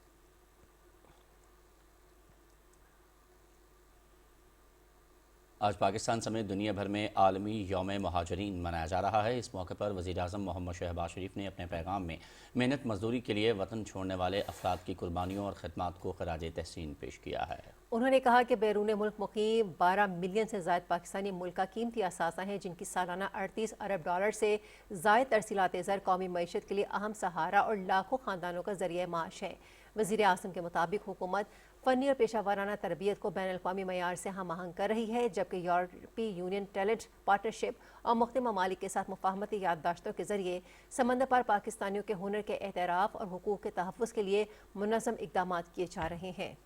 आज पाकिस्तान समेत दुनिया भर में आलमी यौम महाजरीन मनाया जा रहा है। इस मौके पर वज़ीर-ए-आज़म मोहम्मद शहबाज शरीफ ने अपने पैगाम में मेहनत मजदूरी के लिए वतन छोड़ने वाले अफराद की कुर्बानियों और खिदमात को खराज तहसीन पेश किया है। उन्होंने कहा कि बैरून मुल्क मुकीम 12 मिलियन से ज़ायद पाकिस्तानी मुल्क का कीमती असासा हैं, जिनकी सालाना 38 अरब डॉलर से ज़ायद तरसीलात ज़र कौमी मईशत के लिए अहम सहारा और लाखों ख़ानदानों का ज़रिया माश है। वज़ीर-ए-आज़म के मुताबिक हुकूमत फ़नी और पेशा वाराना तरबियत को बैनुल अक़वामी मयार से हम आहंग कर रही है, जबकि यूरोपीय यूनियन टैलेंट पार्टनरशिप और मुख्तलिफ ममालिक के साथ मुफाहमती याददाश्तों के ज़रिए समंदर पार पाकिस्तानियों के हुनर के एतराफ़ और हुकूक़ के तहफ़्फ़ुज़ के लिए मुनज़्ज़म इक़दामात किए जा रहे हैं।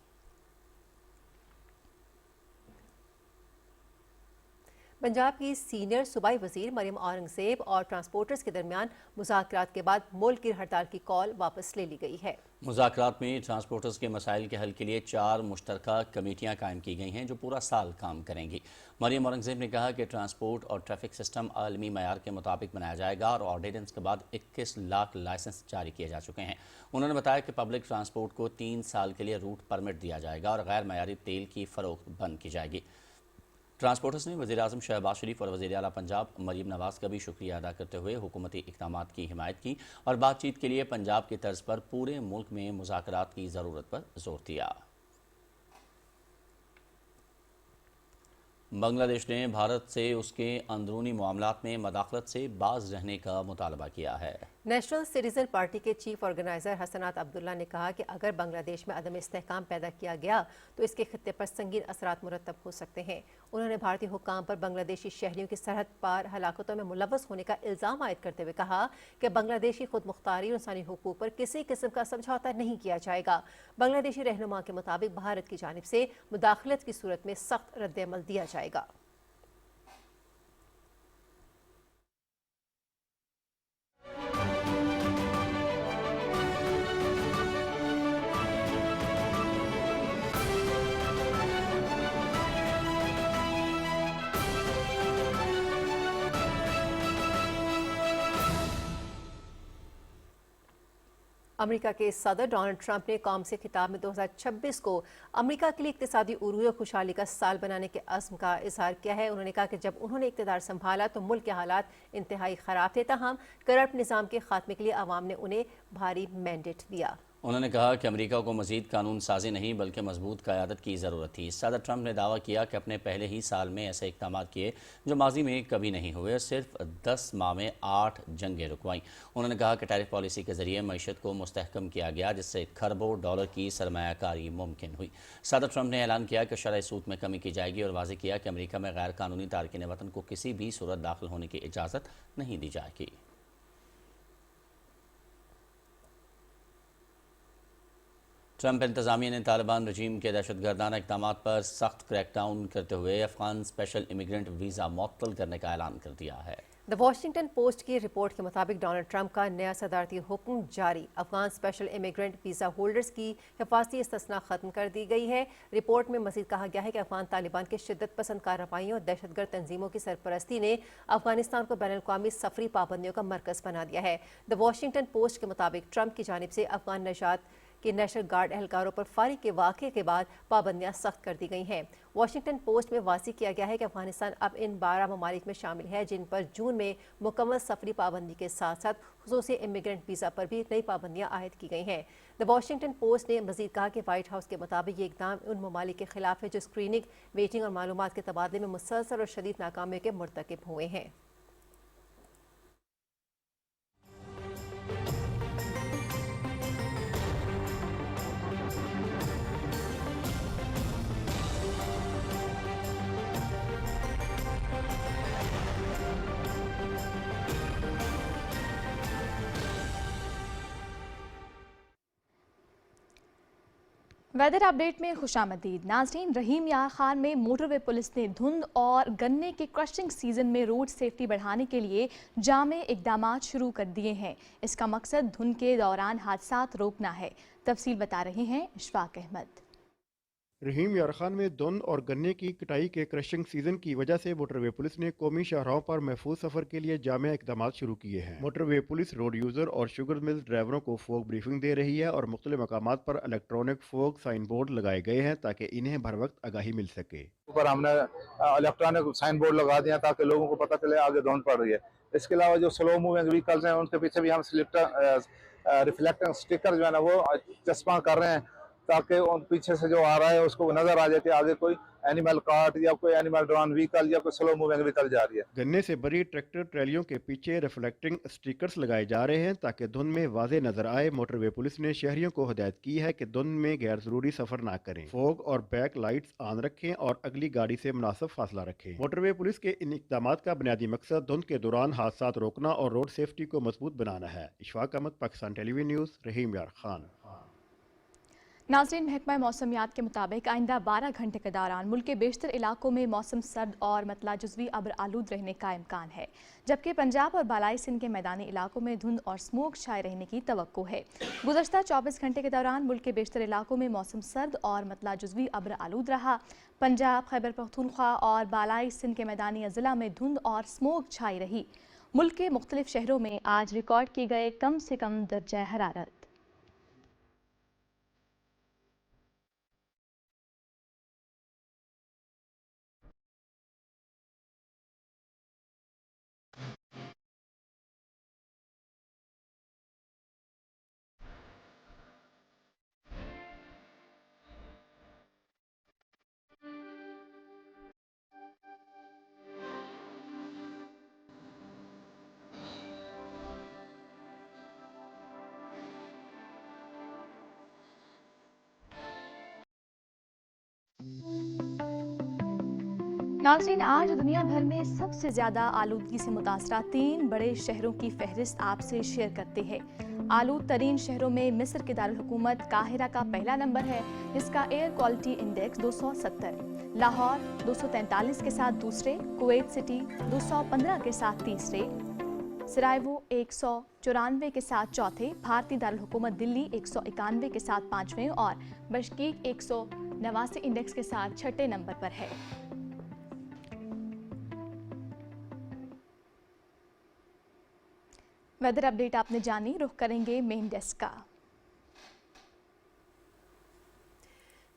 पंजाब की सीनियर सूबाई वज़ीर मरियम औरंगज़ेब और ट्रांसपोर्टर्स के दरमियान मुज़ाकरात के बाद मुल्क की हड़ताल की कॉल वापस ले ली गई है। मुज़ाकरात में ट्रांसपोर्टर्स के मसाइल के हल के लिए 4 मुश्तरका कमेटियाँ कायम की गई हैं, जो पूरा साल काम करेंगी। मरियम औरंगज़ेब ने कहा कि ट्रांसपोर्ट और ट्रैफिक सिस्टम आलमी मयार के मुताबिक बनाया जाएगा और ऑर्डिनेंस के बाद 21 लाख लाइसेंस जारी किए जा चुके हैं। उन्होंने बताया कि पब्लिक ट्रांसपोर्ट को 3 साल के लिए रूट परमिट दिया जाएगा और गैर मयारी तेल की फ़रोख्त बंद की जाएगी। ट्रांसपोर्टर्स ने वज़ीर-ए-आज़म शहबाज शरीफ और वज़ीर आला पंजाब मरीम नवाज़ का भी शुक्रिया अदा करते हुए हुकूमती इक़दामात की हिमायत की और बातचीत के लिए पंजाब की तर्ज पर पूरे मुल्क में मुज़ाकरात की ज़रूरत पर जोर दिया। बांग्लादेश ने भारत से उसके अंदरूनी मामलात में मदाखलत से बाज रहने का मुतालबा किया है। नेशनल सिटीजन पार्टी के चीफ ऑर्गेनाइजर हसनात अब्दुल्ला ने कहा कि अगर बांग्लादेश में अदम इस्तेहकाम पैदा किया गया तो इसके खित्ते पर संगीन असरात मुरतब हो सकते हैं। उन्होंने भारतीय हुक्काम पर बांग्लादेशी शहरियों की सरहद पार हलाकतों में मुलव्वस होने का इल्ज़ाम आयद करते हुए कहा कि बांग्लादेशी खुद मुख्तारी और इंसानी हुकूक पर किसी किस्म का समझौता नहीं किया जाएगा। बांग्लादेशी रहनुमा के मुताबिक भारत की जानिब से मुदाखलत की सूरत में सख्त रद्द-ए-अमल दिया जाएगा। अमेरिका के सदर डोनाल्ड ट्रंप ने कौम से खिताब में 2026 को अमेरिका के लिए इक्तिसादी उरूज और खुशहाली का साल बनाने के अज़्म का इजहार किया है। उन्होंने कहा कि जब उन्होंने इक़्तिदार संभाला तो मुल्क के हालात इंतहाई ख़राब थे, ताहम करप्ट निज़ाम के खात्मे के लिए अवाम ने उन्हें भारी मैंडेट दिया। उन्होंने कहा कि अमेरिका को मज़ीद कानून साजी नहीं बल्कि मजबूत क़यादत की ज़रूरत थी। सदर ट्रंप ने दावा किया कि अपने पहले ही साल में ऐसे इक़दाम किए जो माजी में कभी नहीं हुए। सिर्फ 10 माह में 8 जंगें रुकवाईं। उन्होंने कहा कि टैरिफ पॉलिसी के ज़रिए मईशत को मुस्तहकम किया गया, जिससे खरबों डॉलर की सरमायाकारी मुमकिन हुई। सदर ट्रंप ने ऐलान किया कि शरह सूद में कमी की जाएगी और वाज़ेह किया कि अमेरिका में गैर कानूनी तारकिन वतन को किसी भी सूरत दाखिल होने की इजाज़त नहीं दी जाएगी। ٹرمپ انتظامیہ نے طالبان رجیم کے دہشت گردانہ اقدامات پر سخت کریک ڈاؤن کرتے ہوئے افغان اسپیشل امیگرنٹ ویزا معطل کرنے کا اعلان کر دیا ہے۔ دی واشنگٹن پوسٹ کی رپورٹ کے مطابق ڈونلڈ ٹرمپ کا نیا صدارتی حکم جاری، Afghan special immigrant visa holders کی حفاظتی استثناء ختم کر دی گئی ہے۔ رپورٹ میں مزید کہا گیا ہے کہ افغان طالبان کے شدت پسند کارروائیوں اور دہشت گرد تنظیموں کی سرپرستی نے افغانستان کو بین الاقوامی سفری پابندیوں کا مرکز بنا دیا ہے۔ دی واشنگٹن پوسٹ کے مطابق ٹرمپ کی جانب سے افغان نژاد کہ نیشنل گارڈ اہلکاروں پر فائرنگ کے واقعے کے بعد پابندیاں سخت کر دی گئی ہیں۔ واشنگٹن پوسٹ میں واضح کیا گیا ہے کہ افغانستان اب ان 12 ممالک میں شامل ہے جن پر جون میں مکمل سفری پابندی کے ساتھ ساتھ خصوصی امیگرنٹ ویزا پر بھی نئی پابندیاں عائد کی گئی ہیں۔ دی واشنگٹن پوسٹ نے مزید کہا کہ وائٹ ہاؤس کے مطابق یہ اقدام ان ممالک کے خلاف ہے جو اسکریننگ، ویٹنگ اور معلومات کے تبادلے میں مسلسل اور شدید ناکامیوں کے مرتکب ہوئے ہیں۔ ویدر اپڈیٹ میں خوش آمدید ناظرین۔ رحیم یار خان میں موٹر وے پولیس نے دھند اور گنے کے کرشنگ سیزن میں روڈ سیفٹی بڑھانے کے لیے جامع اقدامات شروع کر دیے ہیں۔ اس کا مقصد دھند کے دوران حادثات روکنا ہے۔ تفصیل بتا رہے ہیں اشفاق احمد۔ رحیم یار خان میں دھند اور گنے کی کٹائی کے کرشنگ سیزن کی وجہ سے موٹر وے پولیس نے قومی شاہراہوں پر محفوظ سفر کے لیے جامع اقدامات شروع کیے ہیں۔ موٹر وے پولیس روڈ یوزر اور شوگر مل ڈرائیوروں کو فوگ بریفنگ دے رہی ہے اور مختلف مقامات پر الیکٹرانک فوگ سائن بورڈ لگائے گئے ہیں تاکہ انہیں بر وقت آگاہی مل سکے۔ اوپر ہم نے الیکٹرانک سائن بورڈ لگا دیا تاکہ لوگوں کو پتہ چلے آگے دھند پڑ رہی ہے۔ اس کے علاوہ جو سلو موونگ وہیکلز ہیں ان کے پیچھے بھی ہم ریفلیکٹنگ اسٹیکر جو ہے نا وہ چسپاں کر رہے ہیں تاکہ ان پیچھے سے جو آ رہا ہے اس کو نظر آ جائے کہ آگے کوئی اینیمل کارٹ یا کوئی اینیمل ڈرون وہیکل یا کوئی سلو موونگ وہیکل جا رہی ہے۔ گنے سے بری ٹریکٹر ٹریلیوں کے پیچھے ریفلیکٹنگ اسٹیکرز لگائے جا رہے ہیں تاکہ دھند میں واضح نظر آئے۔ موٹر وے پولیس نے شہریوں کو ہدایت کی ہے کہ دھند میں غیر ضروری سفر نہ کریں، فوگ اور بیک لائٹس آن رکھیں اور اگلی گاڑی سے مناسب فاصلہ رکھیں۔ موٹر وے پولیس کے ان اقدامات کا بنیادی مقصد دھند کے دوران حادثات روکنا اور روڈ سیفٹی کو مضبوط بنانا ہے۔ اشفاق احمد، پاکستان ٹیلی ویژن نیوز، رحیم یار خان۔ ناظرین، محکمہ موسمیات کے مطابق آئندہ 12 گھنٹے کے دوران ملک کے بیشتر علاقوں میں موسم سرد اور مطلع جزوی ابر آلود رہنے کا امکان ہے، جبکہ پنجاب اور بالائی سندھ کے میدانی علاقوں میں دھند اور اسموگ چھائے رہنے کی توقع ہے۔ گزشتہ 24 گھنٹے کے دوران ملک کے بیشتر علاقوں میں موسم سرد اور مطلع جزوی ابر آلود رہا۔ پنجاب، خیبر پختونخوا اور بالائی سندھ کے میدانی اضلاع میں دھند اور اسموگ چھائی رہی۔ ملک کے مختلف شہروں میں آج ریکارڈ کیے گئے کم سے کم درجہ حرارت۔ ناظرین، آج دنیا بھر میں سب سے زیادہ آلودگی سے متاثرہ 3 بڑے شہروں کی فہرست آپ سے شیئر کرتے ہیں۔ آلود ترین شہروں میں مصر کے دارالحکومت قاہرہ کا پہلا نمبر ہے، جس کا ایئر کوالٹی انڈیکس 270، لاہور 243 کے ساتھ دوسرے، کویت سٹی 215 کے ساتھ تیسرے، سرائیوو 194 کے ساتھ چوتھے، بھارتی دارالحکومت دلی 191 کے ساتھ پانچویں اور بشکیک 189 انڈیکس کے ساتھ چھٹے نمبر پر ہے۔ ویدر اپڈیٹ آپ نے جانی، رخ کریں گے مین ڈیسک کا۔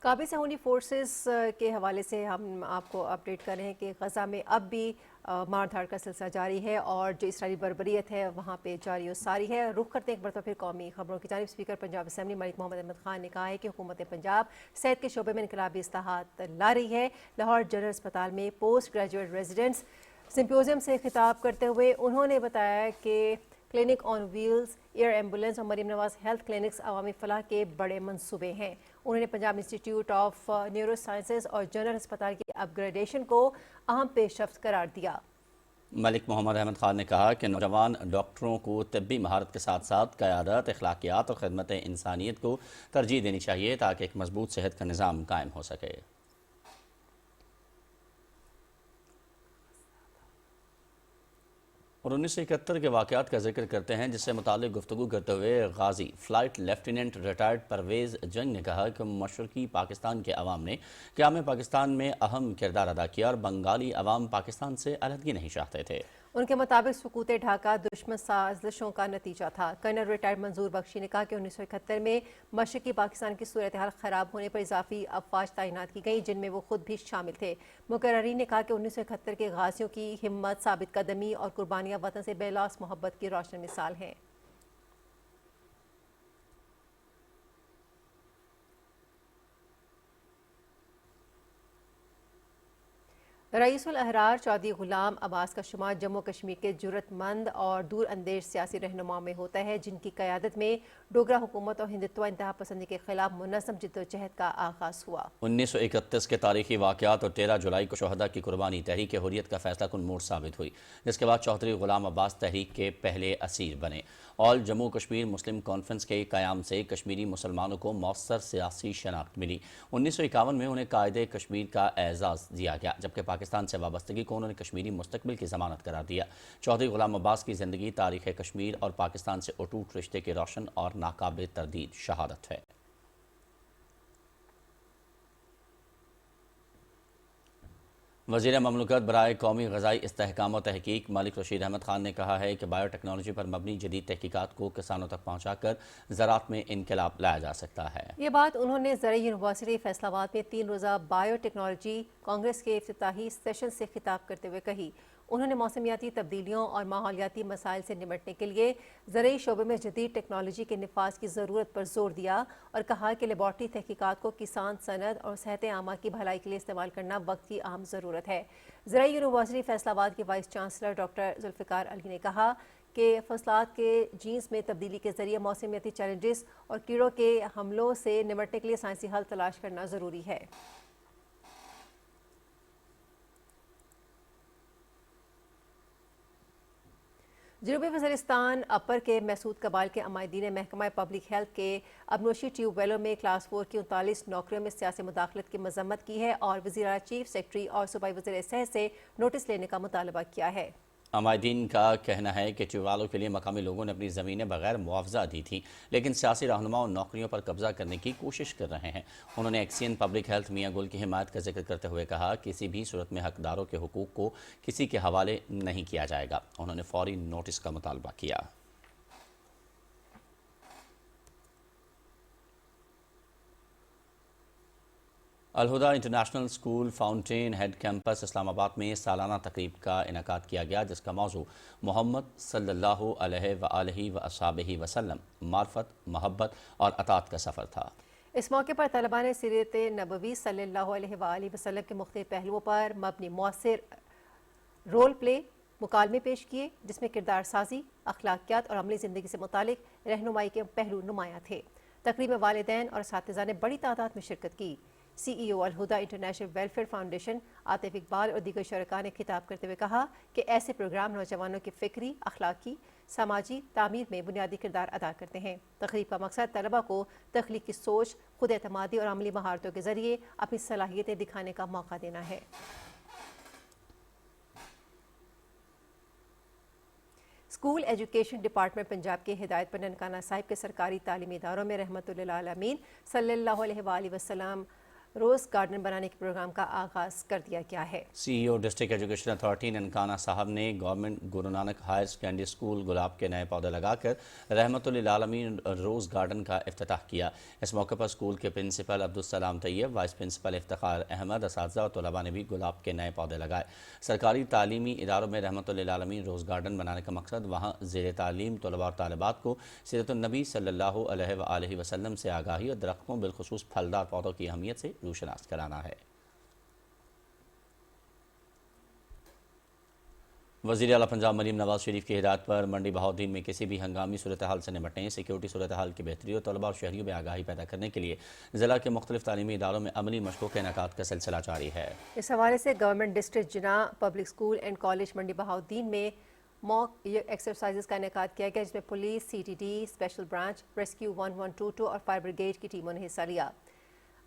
قابض صہیونی فورسز کے حوالے سے ہم آپ کو اپڈیٹ کر رہے ہیں کہ غزہ میں اب بھی مار دھاڑ کا سلسلہ جاری ہے اور جو اسرائیلی بربریت ہے وہاں پہ جاری و ساری ہے۔ رخ کرتے ہیں ایک مرتبہ پھر قومی خبروں کی جانب۔ اسپیکر پنجاب اسمبلی ملک محمد احمد خان نے کہا ہے کہ حکومت پنجاب صحت کے شعبے میں انقلابی اصلاحات لا رہی ہے۔ لاہور جنرل اسپتال میں پوسٹ گریجویٹ ریزیڈنٹس سمپوزیم سے خطاب کرتے ہوئے انہوں نے بتایا کہ کلینک آن ویلز، ایئر ایمبولینس اور مریم نواز ہیلتھ کلینکس عوامی فلاح کے بڑے منصوبے ہیں۔ انہوں نے Punjab institute of neuro sciences اور جنرل ہسپتال کی اپ گریڈیشن کو اہم پیش رفت قرار دیا۔ ملک محمد احمد خان نے کہا کہ نوجوان ڈاکٹروں کو طبی مہارت کے ساتھ ساتھ قیادت، اخلاقیات اور خدمت انسانیت کو ترجیح دینی چاہیے تاکہ ایک مضبوط صحت کا نظام قائم ہو سکے۔ اور 1971 کے واقعات کا ذکر کرتے ہیں جس سے متعلق گفتگو کرتے ہوئے غازی فلائٹ لیفٹیننٹ ریٹائرڈ پرویز جنگ نے کہا کہ مشرقی پاکستان کے عوام نے قیام پاکستان میں اہم کردار ادا کیا اور بنگالی عوام پاکستان سے علیحدگی نہیں چاہتے تھے۔ ان کے مطابق سقوط ڈھاکہ دشمن سازشوں کا نتیجہ تھا۔ کرنل ریٹائرڈ منظور بخشی نے کہا کہ 1971 میں مشرقی پاکستان کی صورتحال خراب ہونے پر اضافی افواج تعینات کی گئیں جن میں وہ خود بھی شامل تھے۔ مقررین نے کہا کہ 1971 کے غازیوں کی ہمت، ثابت قدمی اور قربانیاں وطن سے بے لوث محبت کی روشن مثال ہیں۔ رئیس الاحرار چودھری غلام عباس کا شمار جموں کشمیر کے جرأت مند اور دور اندیش سیاسی رہنماؤں میں ہوتا ہے جن کی قیادت میں ڈوگرا حکومت اور ہندوتوا انتہا پسندی کے خلاف منظم جدوجہد کا آغاز ہوا۔ 1931 کے تاریخی واقعات اور 13 جولائی کو شہداء کی قربانی تحریک حریت کا فیصلہ کن موڑ ثابت ہوئی، جس کے بعد چودھری غلام عباس تحریک کے پہلے اسیر بنے۔ آل جموں کشمیر مسلم کانفرنس کے قیام سے کشمیری مسلمانوں کو مؤثر سیاسی شناخت ملی۔ 1951 میں انہیں قائد کشمیر کا اعزاز دیا گیا، جبکہ پاکستان سے وابستگی کو انہوں نے کشمیری مستقبل کی ضمانت قرار دیا۔ چودھری غلام عباس کی زندگی تاریخ کشمیر اور پاکستان سے اٹوٹ رشتے کے روشن اور ناقابل تردید شہادت ہے۔ وزیر مملکت برائے قومی غذائی استحکام و تحقیق ملک رشید احمد خان نے کہا ہے کہ بائیو ٹیکنالوجی پر مبنی جدید تحقیقات کو کسانوں تک پہنچا کر زراعت میں انقلاب لایا جا سکتا ہے۔ یہ بات انہوں نے زرعی یونیورسٹی فیصل آباد میں 3 روزہ بائیو ٹیکنالوجی کانگریس کے افتتاحی سیشن سے خطاب کرتے ہوئے کہی۔ انہوں نے موسمیاتی تبدیلیوں اور ماحولیاتی مسائل سے نمٹنے کے لیے زرعی شعبے میں جدید ٹیکنالوجی کے نفاذ کی ضرورت پر زور دیا اور کہا کہ لیبارٹری تحقیقات کو کسان، صنعت اور صحت عامہ کی بھلائی کے لیے استعمال کرنا وقت کی اہم ضرورت ہے۔ زرعی یونیورسٹی فیصل آباد کے وائس چانسلر ڈاکٹر ذوالفقار علی نے کہا کہ فصلات کے جینس میں تبدیلی کے ذریعے موسمیاتی چیلنجز اور کیڑوں کے حملوں سے نمٹنے کے لیے سائنسی حل تلاش کرنا ضروری ہے۔ جنوبی وزیرستان اپر کے محسود قبائل کے عمائدین محکمہ پبلک ہیلتھ کے ابنوشی ٹیوب ویلوں میں کلاس 4 کی 39 نوکریوں میں سیاسی مداخلت کی مذمت کی ہے اور وزیر اعلیٰ چیف سیکرٹری اور صوبائی وزیر صحت سے نوٹس لینے کا مطالبہ کیا ہے۔ عمائدین کا کہنا ہے کہ ٹیوب ویلوں کے لیے مقامی لوگوں نے اپنی زمینیں بغیر معاوضہ دی تھیں، لیکن سیاسی رہنما ان نوکریوں پر قبضہ کرنے کی کوشش کر رہے ہیں۔ انہوں نے ایکسین پبلک ہیلتھ میاں گل کی حمایت کا ذکر کرتے ہوئے کہا کہ کسی بھی صورت میں حقداروں کے حقوق کو کسی کے حوالے نہیں کیا جائے گا۔ انہوں نے فوری نوٹس کا مطالبہ کیا۔ Al Huda international school fountain head campus Islamabad میں سالانہ تقریب کا انعقاد کیا گیا جس کا موضوع محمد صلی اللہ علیہ وآلہ وصحبہ وسلم، معرفت، محبت اور اطاعت کا سفر تھا۔ اس موقع پر طلباء نے سیرت نبوی صلی اللہ علیہ وآلہ وسلم کے مختلف پہلوؤں پر مبنی مؤثر رول پلے مکالمے پیش کیے جس میں کردار سازی، اخلاقیات اور عملی زندگی سے متعلق رہنمائی کے پہلو نمایاں تھے۔ تقریب میں والدین اور اساتذہ نے بڑی تعداد میں شرکت کی۔ C E O Al Huda international welfare foundation Atif Iqbal اور دیگر شرکاء نے خطاب کرتے ہوئے کہا کہ ایسے پروگرام نوجوانوں کی فکری، اخلاقی، سماجی تعمیر میں بنیادی کردار ادا کرتے ہیں۔ تقریب کا مقصد طلباء کو تخلیقی سوچ، خود اعتمادی اور عملی مہارتوں کے ذریعے اپنی صلاحیتیں دکھانے کا موقع دینا ہے۔ اسکول ایجوکیشن ڈپارٹمنٹ پنجاب کی ہدایت پر ننکانہ صاحب کے سرکاری تعلیمی اداروں میں رحمت للعالمین صلی اللہ علیہ وآلہ وسلم روز گارڈن بنانے کے پروگرام کا آغاز کر دیا گیا ہے۔ سی ای او ڈسٹرکٹ ایجوکیشن اتھارٹی ننکانہ صاحب نے government Guru Nanak higher secondary school گلاب کے نئے پودے لگا کر رحمت للعالمین روز گارڈن کا افتتاح کیا۔ اس موقع پر اسکول کے پرنسپل عبدالسلام طیب، وائس پرنسپل افتخار احمد، اساتذہ اور طلباء نے بھی گلاب کے نئے پودے لگائے۔ سرکاری تعلیمی اداروں میں رحمت للعالمین روز گارڈن بنانے کا مقصد وہاں زیر تعلیم طلباء اور طالبات کو سیرت النبی صلی اللہ علیہ وآلہ وسلم سے آگاہی اور درختوں بالخصوص پھلدار پودوں کی اہمیت سے روشناس کرانا ہے۔ وزیر اعلیٰ پنجاب مریم نواز شریف کی ہدایت پر منڈی بہاؤالدین میں کسی بھی ہنگامی صورتحال سے نمٹنے، سیکیورٹی صورتحال کی بہتری اور طلباء اور شہریوں میں آگاہی پیدا کرنے کے لیے ضلع کے مختلف تعلیمی اداروں میں عملی مشقوں کے انعقاد کا سلسلہ جاری ہے۔ اس حوالے سے government district Jinnah public school and college منڈی بہاؤالدین میں موک ایکسرسائزز کا انعقاد کیا گیا، جس میں police, C T D, special branch, rescue 1122 اور فائر بریگیڈ کی ٹیموں نے حصہ لیا۔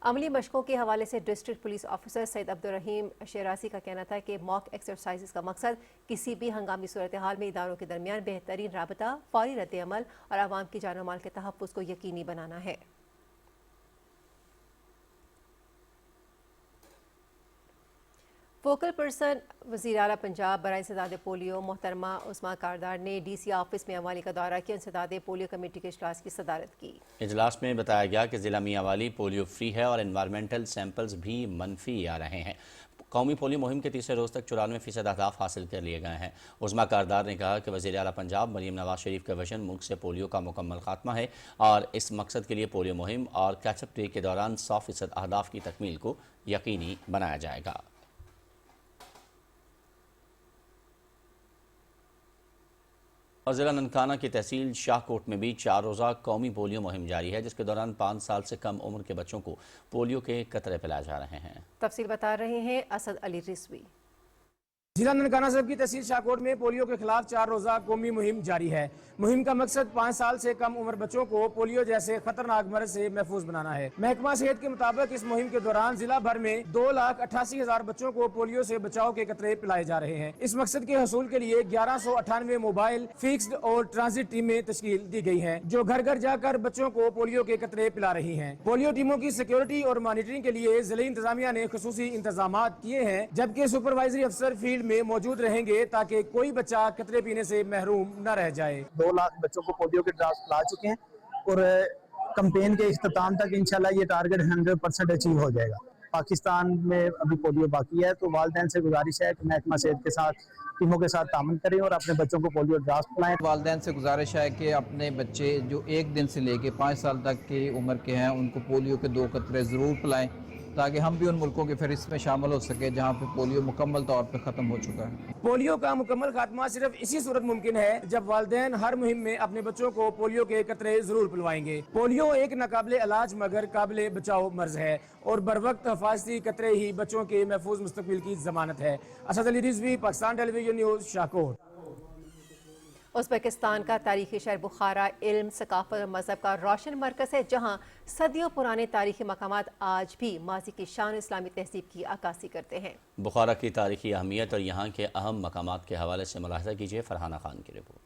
عملی مشقوں کے حوالے سے ڈسٹرکٹ پولیس آفیسر سید عبدالرحیم شیرازی کا کہنا تھا کہ موک ایکسرسائزز کا مقصد کسی بھی ہنگامی صورتحال میں اداروں کے درمیان بہترین رابطہ، فوری رد عمل اور عوام کی جان و مال کے تحفظ کو یقینی بنانا ہے۔ فوکل پرسن وزیر اعلیٰ پنجاب برائے انسداد پولیو محترمہ عظمیٰ کاردار نے ڈی سی آفس میں عوالی کا دورہ کیا، انسداد پولیو کمیٹی کے اجلاس کی صدارت کی۔ اجلاس میں بتایا گیا کہ ضلع میاں والی پولیو فری ہے اور انوائرمنٹل سیمپلز بھی منفی آ رہے ہیں۔ قومی پولیو مہم کے تیسرے روز تک 94% اہداف حاصل کر لیے گئے ہیں۔ عظمیٰ کاردار نے کہا کہ وزیر اعلیٰ پنجاب مریم نواز شریف کا ویژن ملک سے پولیو کا مکمل خاتمہ ہے اور اس مقصد کے لیے پولیو مہم اور کیچ اپ ڈے کے دوران 100% اہداف کی تکمیل کو یقینی بنایا جائے گا۔ اور ضلع ننکانہ کی تحصیل شاہ کوٹ میں بھی 4 روزہ قومی پولیو مہم جاری ہے، جس کے دوران 5 سال سے کم عمر کے بچوں کو پولیو کے قطرے پلائے جا رہے ہیں۔ تفصیل بتا رہے ہیں اسد علی رضوی۔ ضلع ننکانہ صاحب کی تحصیل شاہکوٹ میں پولیو کے خلاف 4 روزہ قومی مہم جاری ہے۔ مہم کا مقصد 5 سال سے کم عمر بچوں کو پولیو جیسے خطرناک مرض سے محفوظ بنانا ہے۔ محکمہ صحت کے مطابق اس مہم کے دوران ضلع بھر میں 2,88,000 بچوں کو پولیو سے بچاؤ کے قطرے پلائے جا رہے ہیں۔ اس مقصد کے حصول کے لیے 1198 موبائل فکسڈ اور ٹرانزٹ ٹیمیں تشکیل دی گئی ہیں، جو گھر گھر جا کر بچوں کو پولیو کے قطرے پلا رہی ہیں۔ پولیو ٹیموں کی سیکیورٹی اور مانیٹرنگ کے لیے ضلعی انتظامیہ نے خصوصی انتظامات کیے ہیں، جبکہ سپروائزری افسر فیلڈ میں موجود رہیں گے تاکہ کوئی بچہ قطرے پینے سے محروم نہ رہ جائے۔ 2 لاکھ بچوں کو پولیو کے ڈراپس پلا چکے ہیں اور کمپین کے اختتام تک انشاءاللہ یہ ٹارگٹ 100% اچیو ہو جائے گا۔ پاکستان میں ابھی پولیو باقی ہے، تو والدین سے گزارش ہے کہ محکمہ صحت کے ساتھ ٹیموں کے ساتھ تعاون کریں اور اپنے بچوں کو پولیو ڈراپس پلائیں۔ والدین سے گزارش ہے کہ اپنے بچے جو 1 دن سے لے کے 5 سال تک کی عمر کے ہیں ان کو پولیو کے 2 قطرے ضرور پلائیں، تاکہ ہم بھی ان ملکوں کے فہرست میں شامل ہو سکے جہاں پہ پولیو مکمل طور پہ ختم ہو چکا ہے۔ پولیو کا مکمل خاتمہ صرف اسی صورت ممکن ہے جب والدین ہر مہم میں اپنے بچوں کو پولیو کے قطرے ضرور پلوائیں گے۔ پولیو ایک ناقابل علاج مگر قابل بچاؤ مرض ہے اور بروقت حفاظتی قطرے ہی بچوں کے محفوظ مستقبل کی ضمانت ہے۔ اسد علی رضوی، پاکستان ٹیلی ویژن نیوز، شاہکوٹ۔ ازبکستان کا تاریخی شہر بخارا علم، ثقافت اور مذہب کا روشن مرکز ہے، جہاں صدیوں پرانے تاریخی مقامات آج بھی ماضی کی شان اسلامی تہذیب کی عکاسی کرتے ہیں۔ بخارا کی تاریخی اہمیت اور یہاں کے اہم مقامات کے حوالے سے ملاحظہ کیجیے فرحانہ خان کی رپورٹ۔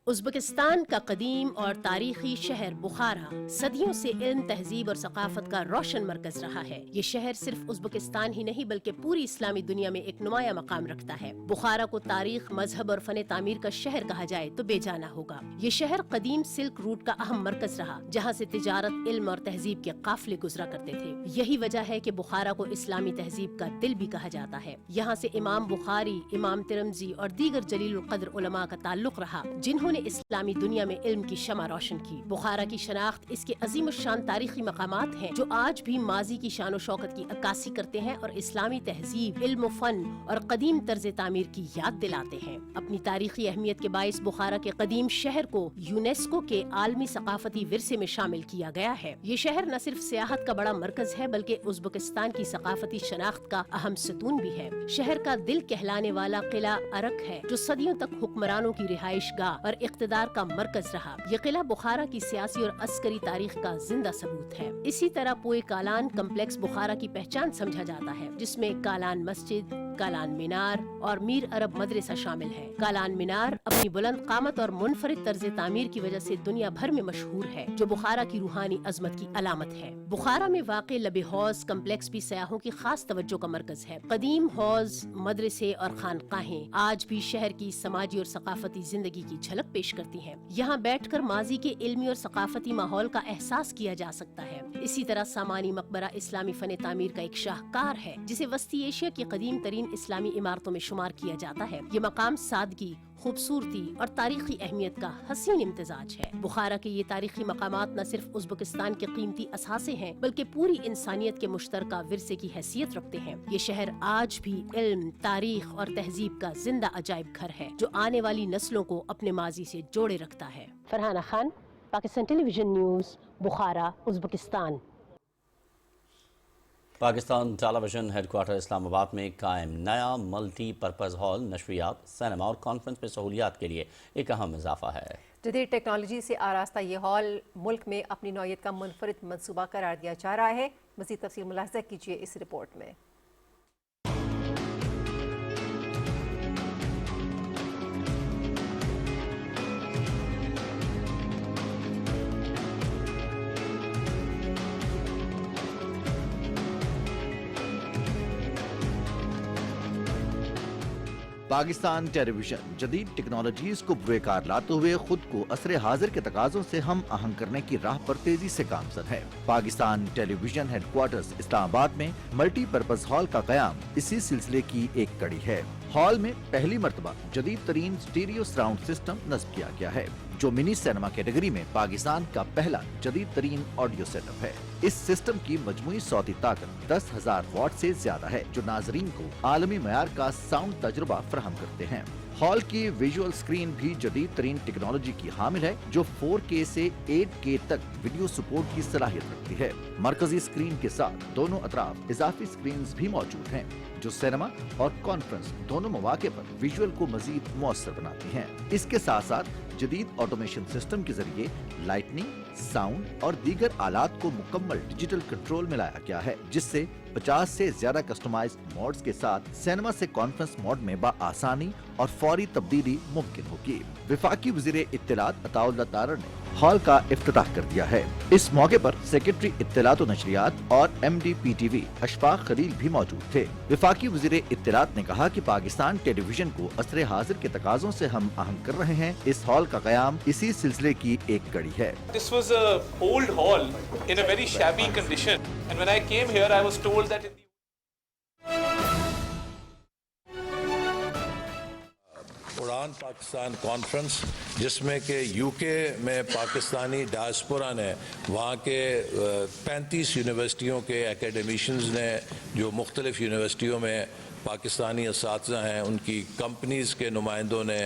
ازبکستان کا قدیم اور تاریخی شہر بخارا صدیوں سے علم، تہذیب اور ثقافت کا روشن مرکز رہا ہے۔ یہ شہر صرف ازبکستان ہی نہیں بلکہ پوری اسلامی دنیا میں ایک نمایاں مقام رکھتا ہے۔ بخارا کو تاریخ، مذہب اور فن تعمیر کا شہر کہا جائے تو بے جانا ہوگا۔ یہ شہر قدیم سلک روٹ کا اہم مرکز رہا، جہاں سے تجارت، علم اور تہذیب کے قافلے گزرا کرتے تھے۔ یہی وجہ ہے کہ بخارا کو اسلامی تہذیب کا دل بھی کہا جاتا ہے۔ یہاں سے امام بخاری، امام ترمذی اور دیگر جلیل القدر علماء کا تعلق رہا، جنہوں نے اسلامی دنیا میں علم کی شمع روشن کی۔ بخارا کی شناخت اس کے عظیم الشان تاریخی مقامات ہیں، جو آج بھی ماضی کی شان و شوکت کی عکاسی کرتے ہیں اور اسلامی تہذیب، علم و فن اور قدیم طرز تعمیر کی یاد دلاتے ہیں۔ اپنی تاریخی اہمیت کے باعث بخارا کے قدیم شہر کو یونیسکو کے عالمی ثقافتی ورثے میں شامل کیا گیا ہے۔ یہ شہر نہ صرف سیاحت کا بڑا مرکز ہے بلکہ ازبکستان کی ثقافتی شناخت کا اہم ستون بھی ہے۔ شہر کا دل کہلانے والا قلعہ ارک ہے، جو صدیوں تک حکمرانوں کی رہائش گاہ اور اقتدار کا مرکز رہا۔ یہ قلعہ بخارا کی سیاسی اور عسکری تاریخ کا زندہ ثبوت ہے۔ اسی طرح پوئے کالان کمپلیکس بخارا کی پہچان سمجھا جاتا ہے، جس میں کالان مسجد، کالان مینار اور میر عرب مدرسہ شامل ہے۔ کالان مینار اپنی بلند قامت اور منفرد طرز تعمیر کی وجہ سے دنیا بھر میں مشہور ہے، جو بخارا کی روحانی عظمت کی علامت ہے۔ بخارا میں واقع لب حوض کمپلیکس بھی سیاحوں کی خاص توجہ کا مرکز ہے۔ قدیم حوض، مدرسے اور خانقاہیں آج بھی شہر کی سماجی اور ثقافتی زندگی کی جھلک پیش کرتی ہیں۔ یہاں بیٹھ کر ماضی کے علمی اور ثقافتی ماحول کا احساس کیا جا سکتا ہے۔ اسی طرح سامانی مقبرہ اسلامی فن تعمیر کا ایک شاہکار ہے، جسے وسطی ایشیا کی قدیم ترین इस्लामी इमारतों में शुमार किया जाता है। ये मकाम सादगी, खूबसूरती और तारीखी अहमियत का हसीन इम्तिजाज है। बुखारा के ये तारीखी मकामात न सिर्फ उज़्बेकिस्तान के कीमती असासे हैं, बल्कि पूरी इंसानियत के मुश्तरका विरसे की हैसियत रखते हैं। ये शहर आज भी इल्म, तारीख और तहजीब का जिंदा अजायब घर है, जो आने वाली नस्लों को अपने माजी से जोड़े रखता है। Farhana Khan, Pakistan television news, Bukhara, Uzbekistan. Pakistan television headquarter Islamabad में कायम नया मल्टी पर्पज़ हॉल नशरियात, सिनेमा और कॉन्फ्रेंस में सहूलियात के लिए एक अहम इजाफा है। जदीद टेक्नोलॉजी से आरास्ता ये हॉल मुल्क में अपनी नौयत का मुनफरिद मंसूबा करार दिया जा रहा है। मज़ीद तफसील मुलाहिज़ा कीजिए इस रिपोर्ट में। पाकिस्तान टेलीविजन जदीद टेक्नोलॉजीज को बेकार लाते हुए खुद को असरे हाजिर के तकाजों से हम आहंग करने की राह पर तेजी से गामजन है। पाकिस्तान टेलीविजन हेडक्वार्टर्स इस्लामाबाद में मल्टी पर्पज हॉल का कयाम इसी सिलसिले की एक कड़ी है। हॉल में पहली मर्तबा जदीद तरीन स्टीरियो साउंड सिस्टम नस्ब किया गया है, जो मिनी सिनेमा कैटेगरी में पाकिस्तान का पहला जदीद तरीन ऑडियो सेटअप है। इस सिस्टम की मजमुई सौती ताकत 10,000 वॉट से ज्यादा है, जो नाजरीन को आलमी मयार का साउंड तजुर्बा फराहम करते हैं। हॉल की विजुअल स्क्रीन भी जदीद तरीन टेक्नोलॉजी की हामिल है, जो 4K से 8K तक वीडियो सपोर्ट की सलाहियत रखती है। मरकजी स्क्रीन के साथ दोनों अतराफ इजाफी स्क्रीन भी मौजूद हैं, जो सिनेमा और कॉन्फ्रेंस दोनों मौके पर विजुअल को मजीद मौसर बनाती हैं। इसके साथ साथ जदीद ऑटोमेशन सिस्टम के जरिए लाइटनिंग, साउंड और दीगर आलात को मुकम्मल डिजिटल कंट्रोल में लाया गया है, जिससे 50 से ज्यादा कस्टमाइज्ड मोड्स के साथ सिनेमा से कॉन्फ्रेंस मोड में आसानी और फौरी तब्दीली मुमकिन होगी। वफाकी वज़ीर इत्तलात अताउल्लाह तारर ने हॉल का इफ्तिताह कर दिया है। इस मौके पर सेक्रेटरी इत्तलात व नशरियात और MD PTV अशफाक खलील भी मौजूद थे। वफाकी वज़ीर इत्तलात ने कहा कि पाकिस्तान टेलीविजन को असरे हाजिर के तकाजों से हम आहंग कर रहे हैं। इस हॉल का कयाम इसी सिलसिले की एक कड़ी है। This was an old hall in a very shabby condition, and when I came here, I was told that उड़ान पाकिस्तान कॉन्फ्रेंस, जिसमें कि यूके में पाकिस्तानी डायस्पोरा ने वहाँ के 35 यूनिवर्सिटियों के एकेडमिशन्स ने, जो मुख्तलिफ यूनिवर्सिटियों में पाकिस्तानी असातिज़ा हैं, उनकी कंपनीज़ के नुमाइंदों ने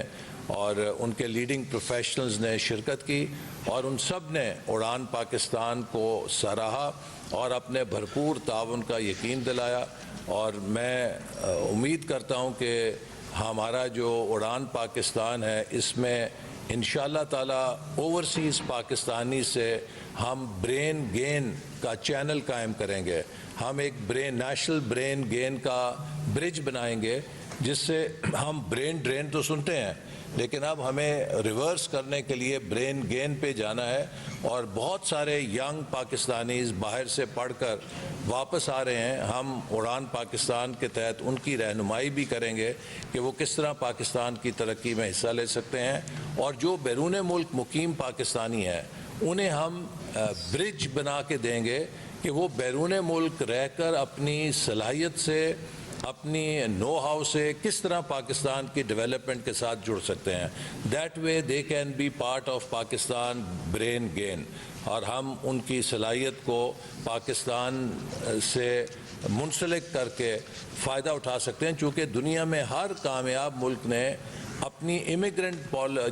और उनके लीडिंग प्रोफेशनल्स ने शिरकत की, और उन सब ने उड़ान पाकिस्तान को सराहा और अपने भरपूर ताउन का यकीन दिलाया। और मैं उम्मीद करता हूँ कि हमारा जो उड़ान पाकिस्तान है, इसमें इंशाअल्लाह ताला ओवरसीज़ पाकिस्तानी से हम ब्रेन गेन का चैनल कायम करेंगे। हम एक नेशनल ब्रेन गेन का ब्रिज बनाएंगे, जिससे हम ब्रेन ड्रेन तो सुनते हैं, लेकिन अब हमें रिवर्स करने के लिए ब्रेन गेन पे जाना है। और बहुत सारे यंग पाकिस्तानीज़ बाहर से पढ़कर वापस आ रहे हैं। हम उड़ान पाकिस्तान के तहत उनकी रहनुमाई भी करेंगे कि वो किस तरह पाकिस्तान की तरक्की में हिस्सा ले सकते हैं, और जो बैरून मुल्क मुकीम पाकिस्तानी हैं उन्हें हम ब्रिज बना के देंगे कि वो बैरून मुल्क रहकर अपनी सलाहियत से, अपनी नो हाउ से किस तरह पाकिस्तान की डेवलपमेंट के साथ जुड़ सकते हैं। That way they can be part of Pakistan brain gain, और हम उनकी सलाहियत को पाकिस्तान से मुंसलिक करके फ़ायदा उठा सकते हैं। चूँकि दुनिया में हर कामयाब मुल्क ने अपनी इमिग्रेंट